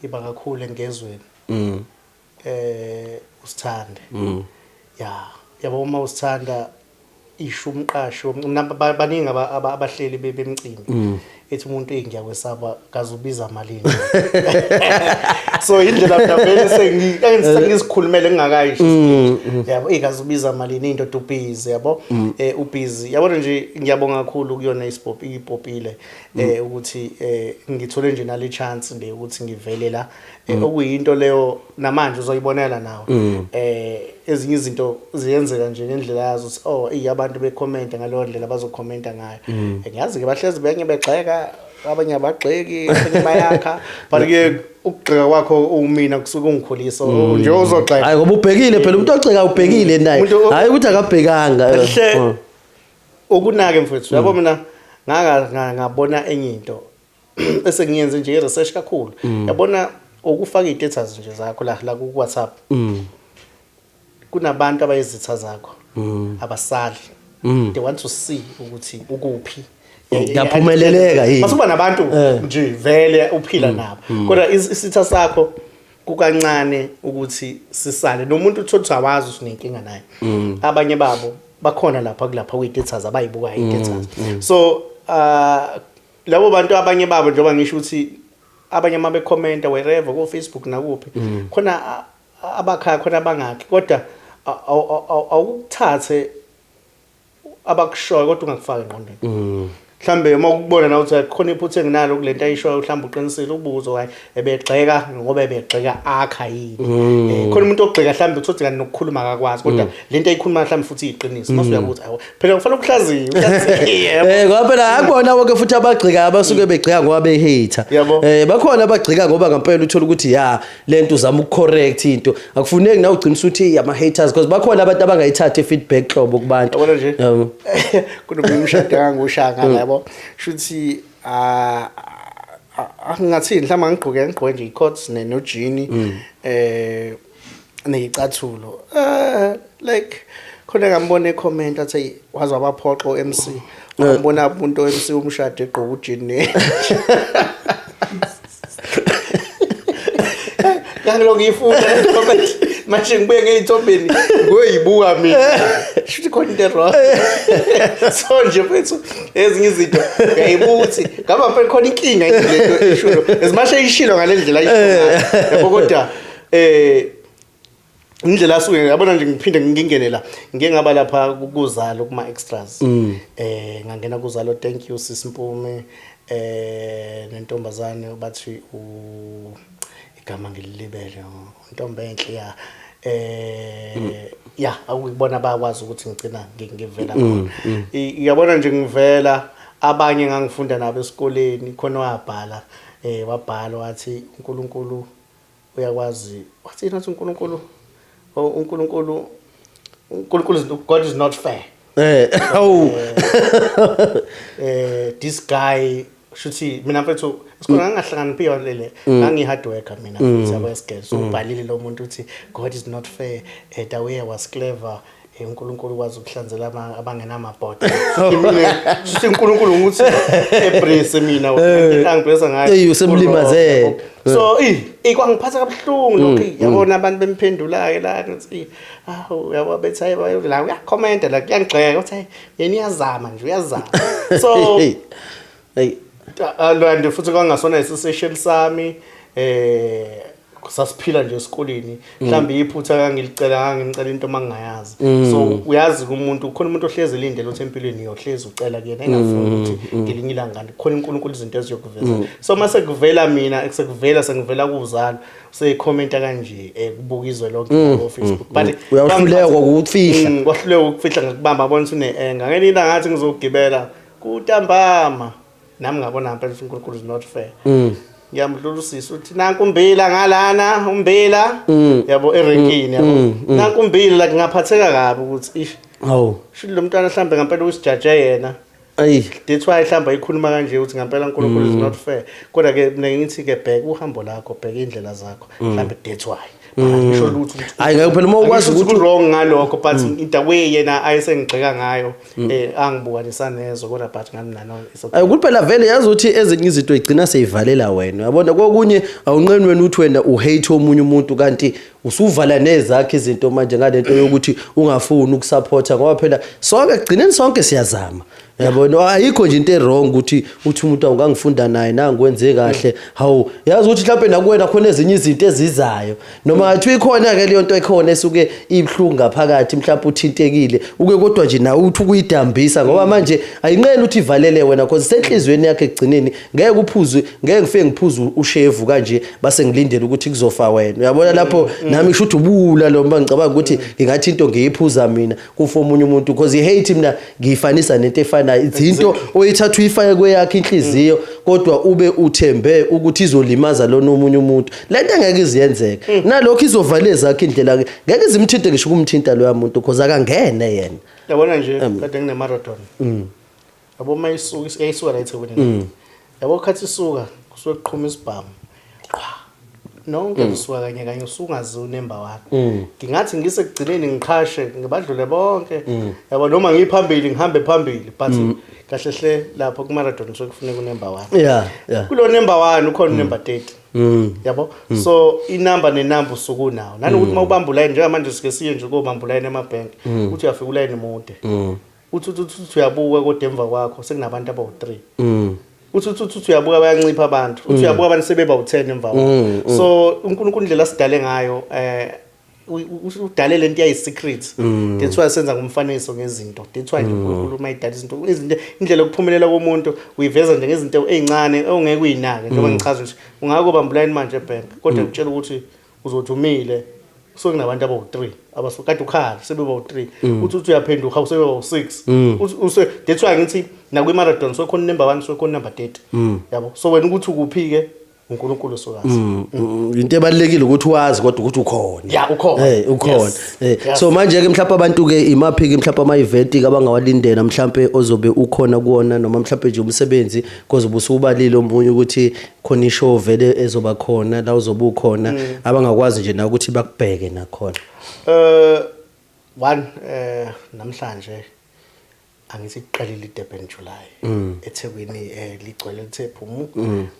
iba kakhulu engezweni usithande yabo uma usithanda isho umqasho baningi abahleli bemcimbi ethi umuntu engiyakwesaba kazubiza malini so indlela mhlawumbe sengisikhulumele ngingakayisho yabo ikazubiza malini into ubhizi yabo ubhizi yabona nje ngiyabonga kakhulu kuyona ipopile ukuthi ngithole nje nale chance nje ukuthi ngivele la okuyinto leyo namanje uzoyibonela nawe ezinye izinto ziyenzeka nje ngendlela yazo ukuthi abantu becomment ngaleyo ndlela bazokhomenta ngayo ngiyazi ke bahlezi benye begxeka abanye abagxeki abanye bayakha but ke ukugxeka kwakho umina kusuka ungikhulisa nje uzogxeka hayi ngoba ubhekile phela umuntu ogxeka ubhekile naye hayi ukuthi akabhekanga okunake mfethu yabo mina ngabona enye into esengiyenze nje i-research kakhulu yabona ukufaka i-data nje zakho la ku WhatsApp kunabantu abayizitha zakho abasali they want to see ukuthi ukuphi yaphumeleleka yini masuba nabantu nje vele uphila nabo kodwa isitha sakho kukancane ukuthi sisale nomuntu uthothi awazi usinenkinga naye abanye babo bakhona lapha kulapha kwi-data abayibuka i-data so labo bantu abanye babo njengoba ngisho ukuthi abanye uma bekhomenta wherever ku Facebook nakuphi khona abakhaya khona abangakhi kodwa awukuthathe abakushoyo kodwa ungakufaka engqondweni mhlambe uma ukubona na ukuthi khona iphuthe nginalo kulento ayishoyo mhlambe uqinisile ubuzo hayi ebegxeka ngoba ebegxeka akha yini khona umuntu ogxeka mhlambe uthothi kanti nokukhuluma akakwazi kodwa lento ayikhuluma mhlambe futhi iqiniso mase uyabuthi phela kufanele ukuhlaziya ngoba phela akubona wonke futhi abagxika abasuke begxika ngoba behate bakhona abagxika ngoba ngempela uthola ukuthi lento uzama ukucorrect into akufuneki na ugcinisa uthi ama haters because bakhona abantu abangayithatha feedback hlobo kubantu yabona nje kunomshado kangushaka shuthi angathini mhlawumbe ngigqoke nje i-coats nojini nezicathulo like khona ngambona e-comment athi wazi wabaphoxo MC ngambona umuntu MC umshado egqoka ujini ngalo ngifunda comment manje ngibuye ngeyithombeni ngoyibuka mina shuthi khona into wrong so nje mfethu ezinye izinto ngayibuthi ngaba phela khona inkinga lento ishulo ezimashe ishilo ngalendlela ayisho yabo kodwa indlela asuke yabona nje ngiphinde ngingenela ngike ngaba lapha kuzalo kuma extras ngangena kuzalo thank you sisimpume nentombazane bathi igama ngilibele intombi enhle akubona bayakwazi ukuthi ngicina ngivela khona uyabona nje ngivela abanye ngangifunda nabo esikoleni khona wabhala wabhala wathi uNkulunkulu uyakwazi wathi nathi uNkulunkulu God is not fair this guy shuthi mina mfethu sikhona ngangahlakaniphile lele ngangi hard worker mina futhi abayesigele so ubhalile lo muntu uthi God is not fair Dawe was clever uNkulunkulu kwazi ukuhlanzela abangena amabhoda shuthi uNkulunkulu nguthi ebrace mina angibhesa ngayo usemlimazele so kwangiphatha kabuhlungu lokho yabona abantu bemphendulayo la ngathi yabo bethi hayi la uyakhomenta la kuyangixeka uthi yena iyazama nje uyazama so and futhi kwangasona isession sami sasiphila nje esikoleni mhlambe iphutha ngangicela into mangingayazi so uyazi umuntu khona umuntu ohlezi elindele uthi empilweni yohlezi ucela kuyena engafuni ukuthi ngelinye ilanga khona uNkulunkulu izinto eziyokuveza so mase kuvela mina sengivela kuzalo seyikhomenta kanje kubukizwe lonke ku Facebook but uyahluleka ukufihla kwahluleka ukufihla ngakubamba abona ukuthi ngeke ngathi ngizogibela kuntambama nami ngabona ngempela ukuthi uNkulunkulu is not fair ngiyamdlulisisa uthi nanku umbila ngalana umbila yabo erenkini yabo nanku umbila la ngaphatheka kabi ukuthi ish shilo lo mntwana mhlambe ngempela usijaje yena that's why mhlamba ikhuluma kanje ukuthi ngempela uNkulunkulu is not fair kodwa ke mina ngithi ke bheka uhambo lakho bheka indlela zakho mhlambe that's why ngisho lutho hayi ngeke phela uma ukwazi ukuthi wrong ngalokho but into way yena ayesengigxeka ngayo angibukanisa nezo kodwa but ngani nano ayi ukuthi phela vele yazi ukuthi ezinye izinto igcina seyivalela wena uyabona kokunye awunqeni wena uthi wena uhate omunye umuntu kanti usuvala nezakhe izinto manje ngalento yokuthi ungafuni ukusupporta ngoba phela sonke kugcineni sonke siyazama yabona ayikho nje into wrong ukuthi umuntu awungangifunda naye nangikwenze kahle hawu yazi ukuthi mhlawumbe nakuwena khona ezinye izinto ezizayo noma ngathi ikhona ke leyo nto ekhona esuke ibhlungu ngaphakathi mhlawumbe uthintekile uke kodwa nje nawe uthi ukuyidambisa ngoba manje ayinqeni ukuthi ivalele wena because senhlizweni yakhe egcineni ngeke uphuze ngeke ngifike ngiphuze ushevu kanje base ngilindele ukuthi kuzofa wena uyabona lapho nami ngisho ukuthi ubula lo mba ngicabanga ukuthi ngingathi into ngiyiphuza mina kufa omunye umuntu because I hate mina ngiyifanisa nento efana izinto oyithatha uyifake kweyakhe inhliziyo kodwa ube uthembe ukuthi izolimaza lona omunye umuntu lento ngeke iziyenzeka nalokho izovala ezakhe indlela ngeke izimthinte ngisho kumthinta lo yamuntu because akangene yena yabona nje kade ngine marathon yabo mayisuka la eThekwini yabo khathi isuka kusuke kuqhuma isibhamu nonke kusuka kanye usungazi unemba wakhe ngingathi ngisekugcineni ngiqhashe ngibadlule bonke yabo noma ngiphambili ngihambe phambili but kahle hle lapho ku marathon sokufuneka unemba wakhe kulo number 1 ukhona number 30 yabo so inamba nenamba usuku nawo nanokuthi mawubamba line njengamanje sike siye nje kobamba line emabhenki uthi uyafika uline mude uthi uyabuka kodwa emva kwakho sekunabantu abawu3 uthi uyabuka bayancipha abantu uthi uyabuka abantu sebeba u10 emva kwakho so uNkulunkulu indlela sidale ngayo udale lento yayi secret that's why senza ngumfanekiso ngezinto that's why uNkulunkulu mayidala izinto indlela okuphumelela komuntu uyiveza nje ngezinto ezincane ongeke uyinake njengoba ngichaza nje ungakubamba line manje ebank kodwa ukutshela ukuthi uzothumile so kunabantu abawu3 abasukade ukhala sebeba u3 uthi uyaphenduka usebeba u6 that's why ngithi nakwi marathon so khona number 1 so khona number 30 yabo so wena ukuthi ukuphi ke uNkulunkulu sokazi into ebalekile ukuthi wazi kodwa ukuthi ukhona ukhona ukhona so manje ke mhlawumbe abantu ke imaphi ke mhlawumbe ama event ke abangawalindela mhlawumbe ozobe ukhona kuona noma mhlawumbe nje umsebenzi kozobe usubalile omunye ukuthi khona ishow vele ezoba khona la uzobe ukhona abangakwazi nje na ukuthi bakubheke nakhona namhlanje angithi iqalile iDurban July eThekwini ligcwele lithe phumu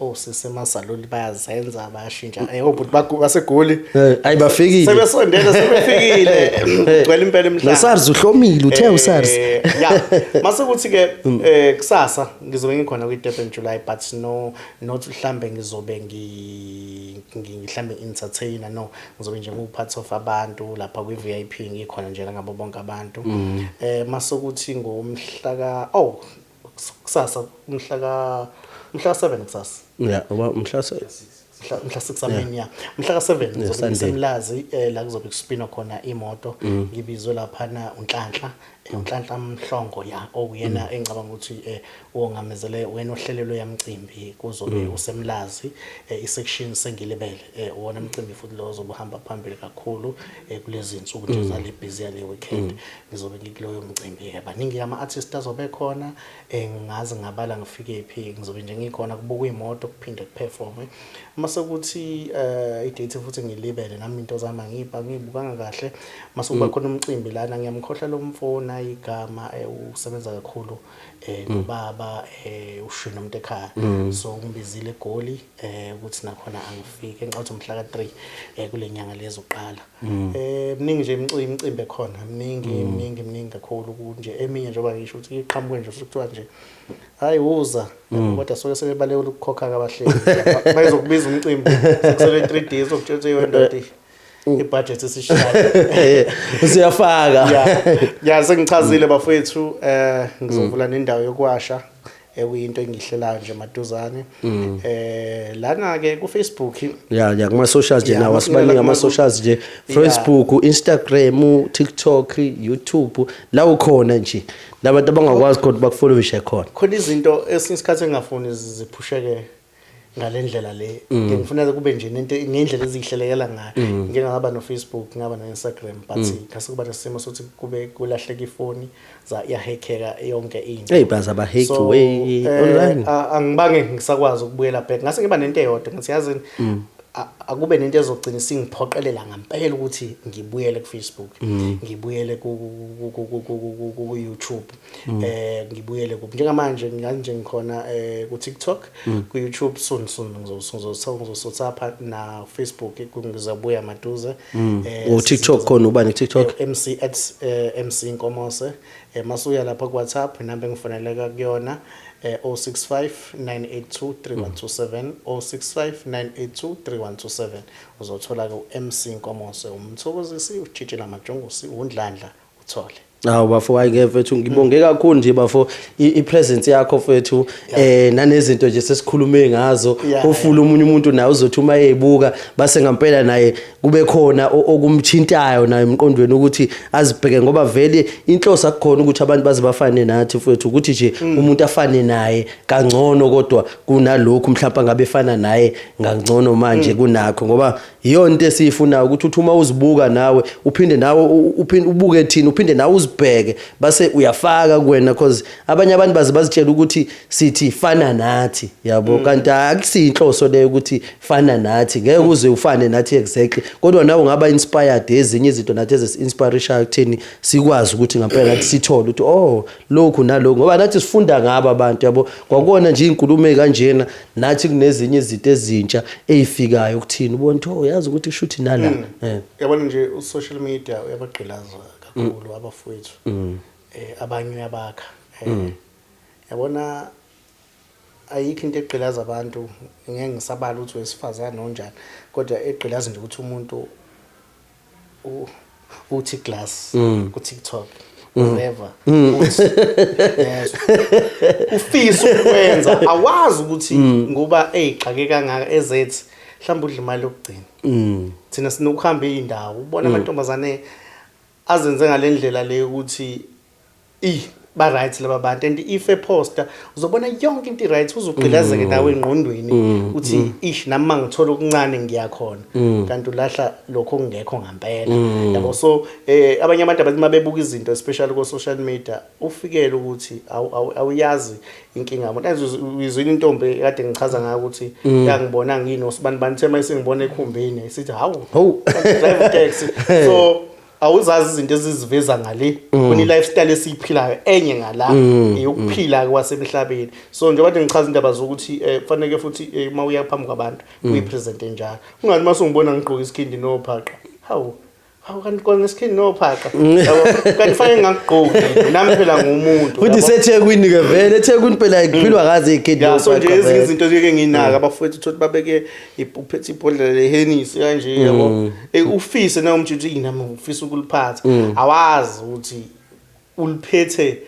osise masaloli bayazenza bayashintsha obhuti basegoli ayibafikile sebesondela sebefikile gcwele impela emhlanje noSARS uhlomile uthe uSARS mase kuthi ke kusasa ngizobe ngikhona kwiDurban July but not mhlambe ngizobe ngihlambe entertainer no ngizobe nje ngupart of abantu lapha kwi VIP ngikhona nje ngabo bonke abantu mase kuthi ngomhla kusasa umhla 7 kusasa umhla 6 amenya umhla ka7 ngizobe ngisemlazi la kuzobe kuspina khona imoto ngibizwe lapha na uNhlanhla Mhlongo oyena engicabanga ukuthi ongamezele wena ohlelelo yamcimbi kuzobe usemlazi isection sengilebele wona umcimbi futhi lo ozobuhamba phambili kakhulu kulezi insuku nje zale busy yale weekend ngizobe ngikuloyo mcimbi baningi ama artists azobe khona ngazi ngabala ngifike ephi ngizobe nje ngikhona kubukwa imoto kuphinde kuperform mase kuthi idate futhi ngilibele nami into zami ngibukanga kahle mase kuba khona umcimbi lana ngiyamkhohla lo mfona igama usebenza kakhulu nobaba ushino umuntu ekhaya so ngibizile egoli ukuthi nakhona angifike ngicabanga umhla ka3 kule nyanga lezo uqala mningi nje imicimbi ekhona mningi kakhulu kunje eminye njengoba ngisho ukuthi iqhamuke nje ukuthiwa nje hayi uza kodwa soke sebebaleka ukukhokha kabahleli bayizokubiza umcimbi sekusele 3 days okutshela yona ibudget esishaya usiyafaka sengichazile bafethu ngizovula nendawo yokwasha ekuyinto engihlelayo nje maduzane. Lana ke ku Facebook ya kuma socials nje Yeah, nawo sibaningi ama socials nje Facebook, Instagram, TikTok, YouTube la ukhona nje labantu abangakwazi khona bakufollowishe khona. khona izinto esingisikhathi engafuni ziphusheke ngalendlela le ngifuna kube nje into ngendlela ezihlelekela ngayo ngeke ngaba no Facebook ngaba no Instagram but ngase kuba nesimo sokuthi kube kulahleka ifoni ya hackeka yonke into Hey baza ba hack way online. Angibange ngisakwazi ukubuyela back ngase ngiba nento eyodwa ngathi yazi akube nento ezogcina singiphoqelela ngempela ukuthi ngibuyele ku Facebook ngibuyele ku YouTube ngibuyele njengamanje nganje ngikhona ku TikTok ku YouTube soon ngizosotha na Facebook kungizabuya maduze O TikTok khona ubani TikTok MC Nkomose masuya lapha ku WhatsApp inamba engifoneleka kuyona 065 982 3127 065 982 3127 uzothola ke MC Nkomose umthokozisi ujijela majongosi undlandla uthole. Hawu bafo ayikefethu ngibonge kakhulu nje bafo ipresence yakho fethu nanezinto nje sesikhulume ngazo ofuna umunye umuntu naye uzothi uma eyibuka base ngempela naye kube khona okumthintayo naye emqondweni ukuthi azibheke ngoba vele inhloso akukhona ukuthi abantu baze bafane nathi fethu ukuthi nje umuntu afane naye kangcono kodwa kunalokho mhlawumbe ngabe efana naye ngangcono manje kunakho ngoba iyonto esifuna ukuthi uma uzibuka nawe uphinde nawe ubuke thina uphinde nawe uzibheke base uyafaka kuwena because abanye abantu bazitshela ukuthi sithi fana nathi yabo kanti akusinhloso leyo ukuthi fana nathi ngeke uze ufane nathi exactly kodwa nawe ungaba inspired ezinye izinto nathi ezinspiration kutheni sikwazi ukuthi ngempela nathi sithole ukuthi oh lokhu nalokho ngoba nathi sifunda ngabo abantu yabo kwakona nje inkulumo kanjena nathi kunezinye izinto ezintsha ezifikayo ukuthini ubona ukuthi yazi ukuthi shuthi nala yabona nje u-social media uyabagqilaza kakhulu abafowethu abanye uyabakha yabona ayikho into egqilaza abantu ngeke ngisabala ukuthi wesifazane nonjani kodwa egqilaza nje ukuthi umuntu uthi glass ku TikTok whatever yes ufisa ukwenza awazi ukuthi ngoba exake kangaka ezethi mhlawumbe udla imali yokugcina thina sinokuhamba indawo ubona amantombazane azenze ngalendlela le ukuthi ba right laba bantu and if a poster uzobona yonke into right uzugqilazeke nawe engqondweni uthi nami mangithola okuncane ngiyakhona kanti ulahla lokho kungekho ngempela yabo so abanye abantu abathi mabebuka izinto especially ku social media ufikele ukuthi awuyazi inkinga yabo uzwile intombi kade ngichaza ngayo ukuthi yangibona ngini osibani banithema isingibona ekhumbini sithi hawu drive taxi so awuzazi izinto eziziveza ngale kuni lifestyle esiphilayo enye ngala yokuphila kwasemhlabeni so nje bathi ngichaza indaba zokuthi kufanele futhi uma uya phambi kwabantu uyipresent njalo ungani mase ungibona ngigqoka isikhindi nophaqa hawu kanti kona isikhindi nophaqa yabo kanti fanele ngagqoki nami phela ngumuntu futhi seThekwini ke vele eThekwini phela kuphilwa kaze ikhindi nophaqa so nje ezinye izinto zike nginaka abafowethu ukuthi babeke uphethe ibhodlela leHennessy kanje yabo ufise na umtshuthu inami ufisa ukuliphatha awazi ukuthi uliphethe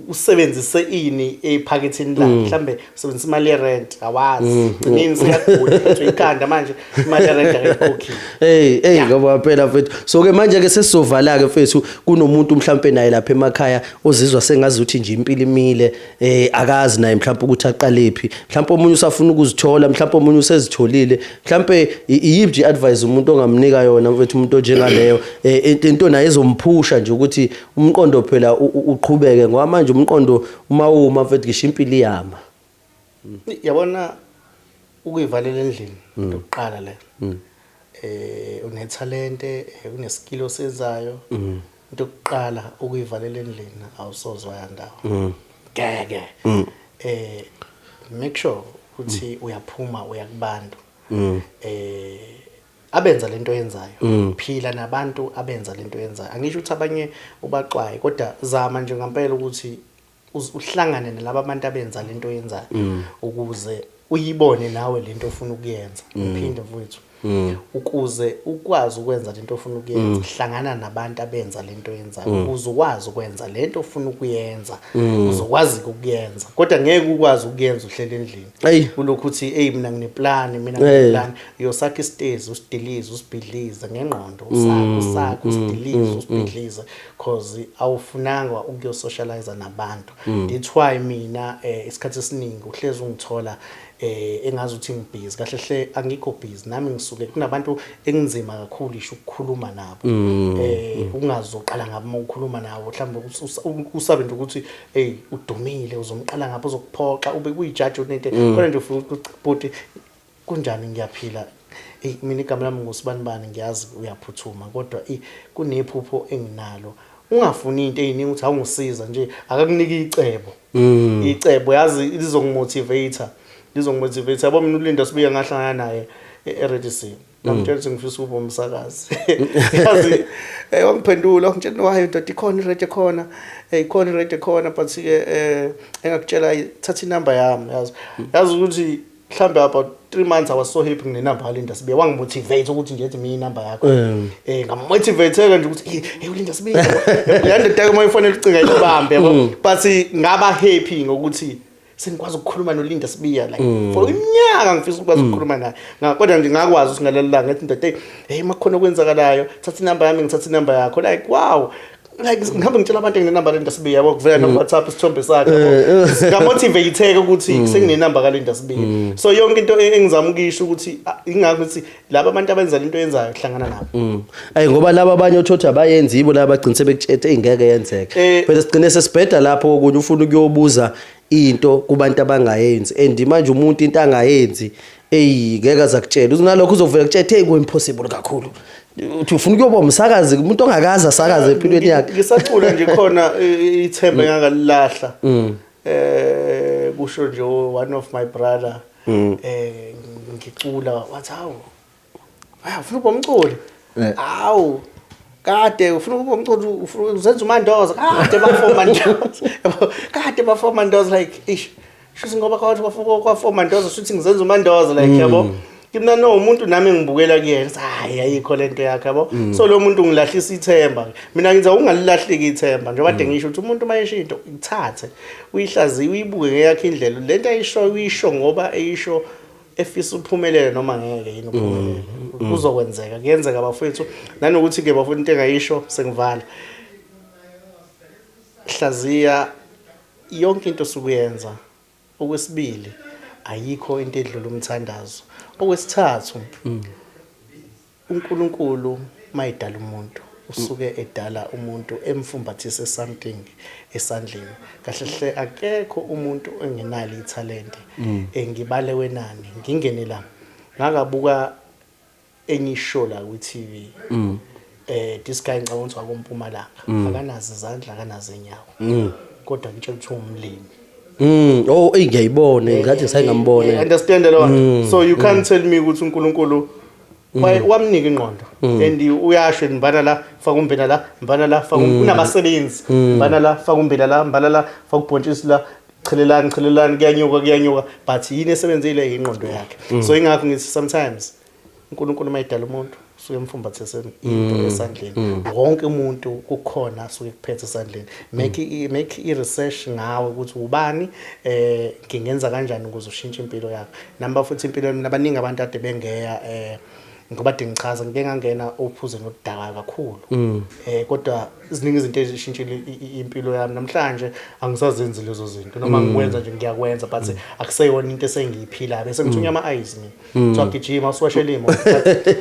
usebenzise ini ephaketheni la mhlambe usebenzisa imali yerent awazi nini siyagula phethwe ikhanda manje imali yerent ayikhokhi ngoba phela mfethu so ke manje ke sesizovala ke mfethu kunomuntu mhlambe naye lapha emakhaya ozizwa sengazi ukuthi nje impilo imile akazi naye mhlambe ukuthi aqalephi mhlambe omunye usafuna ukuzithola mhlambe omunye usezitholile mhlambe iyiphi advice umuntu ongamnika yona mfethu umuntu njengaleyo into naye ezomphusha nje ukuthi umqondo phela uqhubeke ngoba manje umqondo uma mfethu ngisho impilo iyama yabona ukuyivalela endlini lokuqala le une talent uneskill osenzayo into yokuqala ukuyivalela endlini awusozwa yandawo ngeke make sure ukuthi uyaphuma uyakubantu abenza lento yenzayo phila nabantu abenza lento yenzayo angisho ukuthi abanye ubaxwaye kodwa zama nje ngempela ukuthi uhlangane nalabo abantu abenza lento yenzayo ukuze uyibone nawe lento ofuna ukuyenza uphinde mfowethu ukuze ukwazi ukwenza lento ofuna ukuyenza hlangana nabantu abenza lento yenzayo ukuze ukwazi ukwenza lento ofuna ukuyenza uzokwazi ukuyenza kodwa ngeke ukwazi ukuyenza uhlele endlini kulokhu uthi hey mina ngineplan uyosakha isitezi usidilize usibhidlize ngengqondo usakha usidilize usibhidlize cause awufunanga ukuyosocialize nabantu that's why mina isikhathi esiningi uhlezi ungithola engazi ukuthi ngibhizi kahle hle angikho busy nami ngisuke kunabantu engizima kakhulu isho ukukhuluma nabo ungazoqala ngabo ukukhuluma nabo mhlawumbe usabe nje ukuthi hey udumile uzomqala ngapho uzokuphoxa ube kuyijudge unento kodwa nje ufuna ukuthi kunjani ngiyaphila mina igama lami ngusibani ngiyazi uyaphuthuma kodwa kunephupho enginalo ungafuni into eziningi uthi awungisiza nje akakunike icebo yazi lizongimotivate yabo mina uLinda Sibiya ngahlangana naye eRedisini ngamtshela ukuthi ngifisa ukuba umsakazi yazi wangiphendula ngitshela wayo ndoda ikhona iRed khona ikhona iRed khona but ke engakutshela thatha inamba yami yazi ukuthi mhlambe about 3 months I was so happy nginenamba kaLinda Sibiya wangimotivate ukuthi ngiyethi mina inamba yakho ngamotivate nje ukuthi hey uLinda Sibiya yandoda ke mayifonela ucinga ibambe yabo but ngaba happy ngokuthi sengikwazi ukukhuluma noLinda Sibiya like for iminyaka ngifisa ukwazi ukukhuluma naye kodwa nje ngakwazi usingalela ngathi ndoda hey makhona okwenzakalayo thatha inamba yami ngithatha inamba yakho like wow like ngihambe ngitshela abantu nginenamba kaLinda Sibiya yabo kuvela no WhatsApp isithombe sakhe yabo ngamotivate ukuthi senginenamba kaLinda Sibiya so yonke into engizama ukisho ukuthi ingakho ukuthi laba abantu abenza into yenzayo kuhlangana nabo ngoba laba abanye othothi abayenzi yibo laba bagcina sebekutshete ingeke yenzeke bese sigcine sesibheda lapho okunye ufuna ukuyobuza into kubantu abangayenzi and manje umuntu into angayenzi ngeke azakutshela uzonalokho uzovela kutshela hey impossible kakhulu uthi ufuna ukuyoba umsakazi umuntu ongakaza asakaze empilweni yakhe ngisacula nje khona ithemba engakalahla kusho nje one of my brother ngicula wathi hawu ufuna ukuba umculi hawu kade ufuna ukuba umculi ufuna uzenza umandoza kade bafoma mandoza like ish shuthi ngoba kwathi bafoma mandoza shuthi ngizenza umandoza like yabo mina no umuntu nami ngibukela kuyena hayi ayikho lento yakhe yabo so lo muntu ngilahlisa ithemba mina ngiza ungalilahleki ithemba nje kade ngisho ukuthi umuntu mayisho into ithathe uyihlaziye uyibuke ngeyakhe indlela lento uyisho ngoba eyisho efisa uphumelele noma ngeke yini uphumelele kuzokwenzeka kuyenzeka abafowethu nanokuthi ke bafuna into engayisho sengivala hlaziya yonke into sokuyenza okwesibili ayikho into edlula umthandazo okwesithathu uNkulunkulu mayidala umuntu usuke edala umuntu emfumbathise something esandleni kahle hle akekho umuntu engenalo italent engibale wenani ngingene la ngakabuka enye show la ku TV this guy ngicabanga ukuthi akompumalanga akanazi izandla akanazi inyawo kodwa ngitshela ukuthi umlimi ngiyayibona ngathi sayingambona understand a lot so you can't tell me ukuthi uNkulunkulu wamnika ingqondo and uyasho mbana la faka umbena la mbana la faka unabasebenzi mbana la faka umbena la mbana la faka ubhontshisi la chelelani kuyanyuka but yini esebenzile ingqondo yakhe so ingakho ngithi sometimes uNkulunkulu mayidala umuntu suke emfumbathise into esandleni wonke umuntu kukhona suke kuphethe esandleni make i-research ngawe ukuthi ubani ngingenza kanjani ukuze ushintshe impilo yakho namba futhi impilo nabaningi abantu ade bengeya ngoba ngichaza ngike ngangena ophuze nodaka kakhulu kodwa iziningi izinto ezishintshile impilo yami namhlanje angisazenzi lezo zinto noma ngikwenza nje ngiyakwenza but akuseyona into esengiyiphilayo bese ngithunya ama-eyes mina so agijima usiwashela imo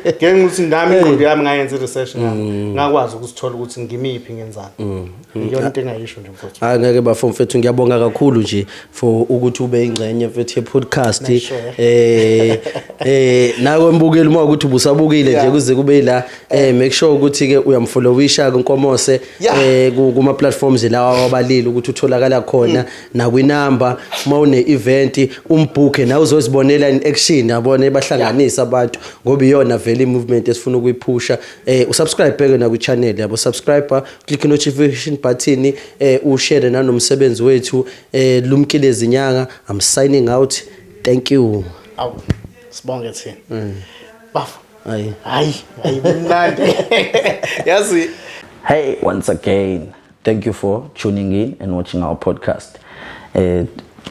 ngeke ngithi nami ingqondo yami ngayenza i-research ngakwazi ukusithola ukuthi ngimiphi ngenzani iyona into engayisho nje mfowethu ngeke bafowethu ngiyabonga kakhulu nje for ukuthi ube ingxenye mfethu ye-podcast nawe mbukeli uma ukuthi ubusabukile nje kuze kube la make sure ukuthi ke uyamfollowisha kuNkomose kuma platforms lawa wabalili ukuthi utholakala khona na kwinamba mawune event umbhuke na uzozibonela in action yabona bahlanganisa abantu ngoba iyona vele movement esifuna ukuyiphusha usubscribe bheke na ku channel yabo subscriber click notification button ushare nanomsebenzi wethu Lumkile Zinyanga. I'm signing out. Thank you. Sibonge thina bafu hayi mnandi yazi. Hey, once again, thank you for tuning in and watching our podcast.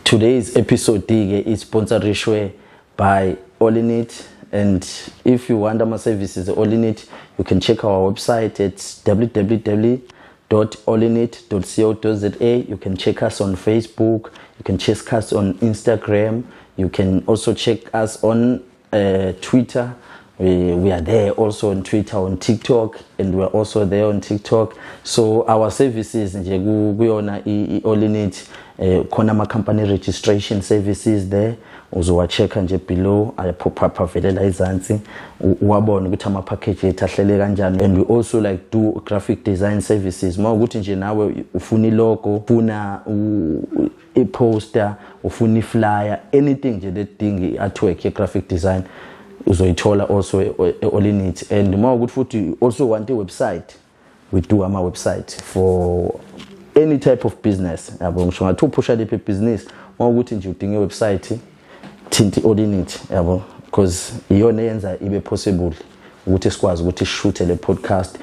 Today's episode is sponsored by All In It, and if you want our services All In It, you can check our website at www.allinit.co.za. You can check us on Facebook, you can check us on Instagram, you can also check us on Twitter. We are there also on Twitter, on TikTok, and we're also there on TikTok. So our services nje kuyona All In It, khona ama company registration services there. Uzowachecka nje below, pop up avelela izansi uwabona ukuthi ama package ethu ahlele kanjani. And we also like do graphic design services. Mawukuthi nje nawe ufuna ilogo, ufuna i-poster, ufuna i-flyer, anything nje that thing artwork ye graphic design uzoyithola also All In It. And mawukuthi futhi you also want a website, we do ama website for any type of business. Yabo ngisho ngathi uphusha lephi business, mawukuthi nje udinga website thinti All In It, yabo, because iyona yenza ibe possible ukuthi sikwazi ukuthi shoot le podcast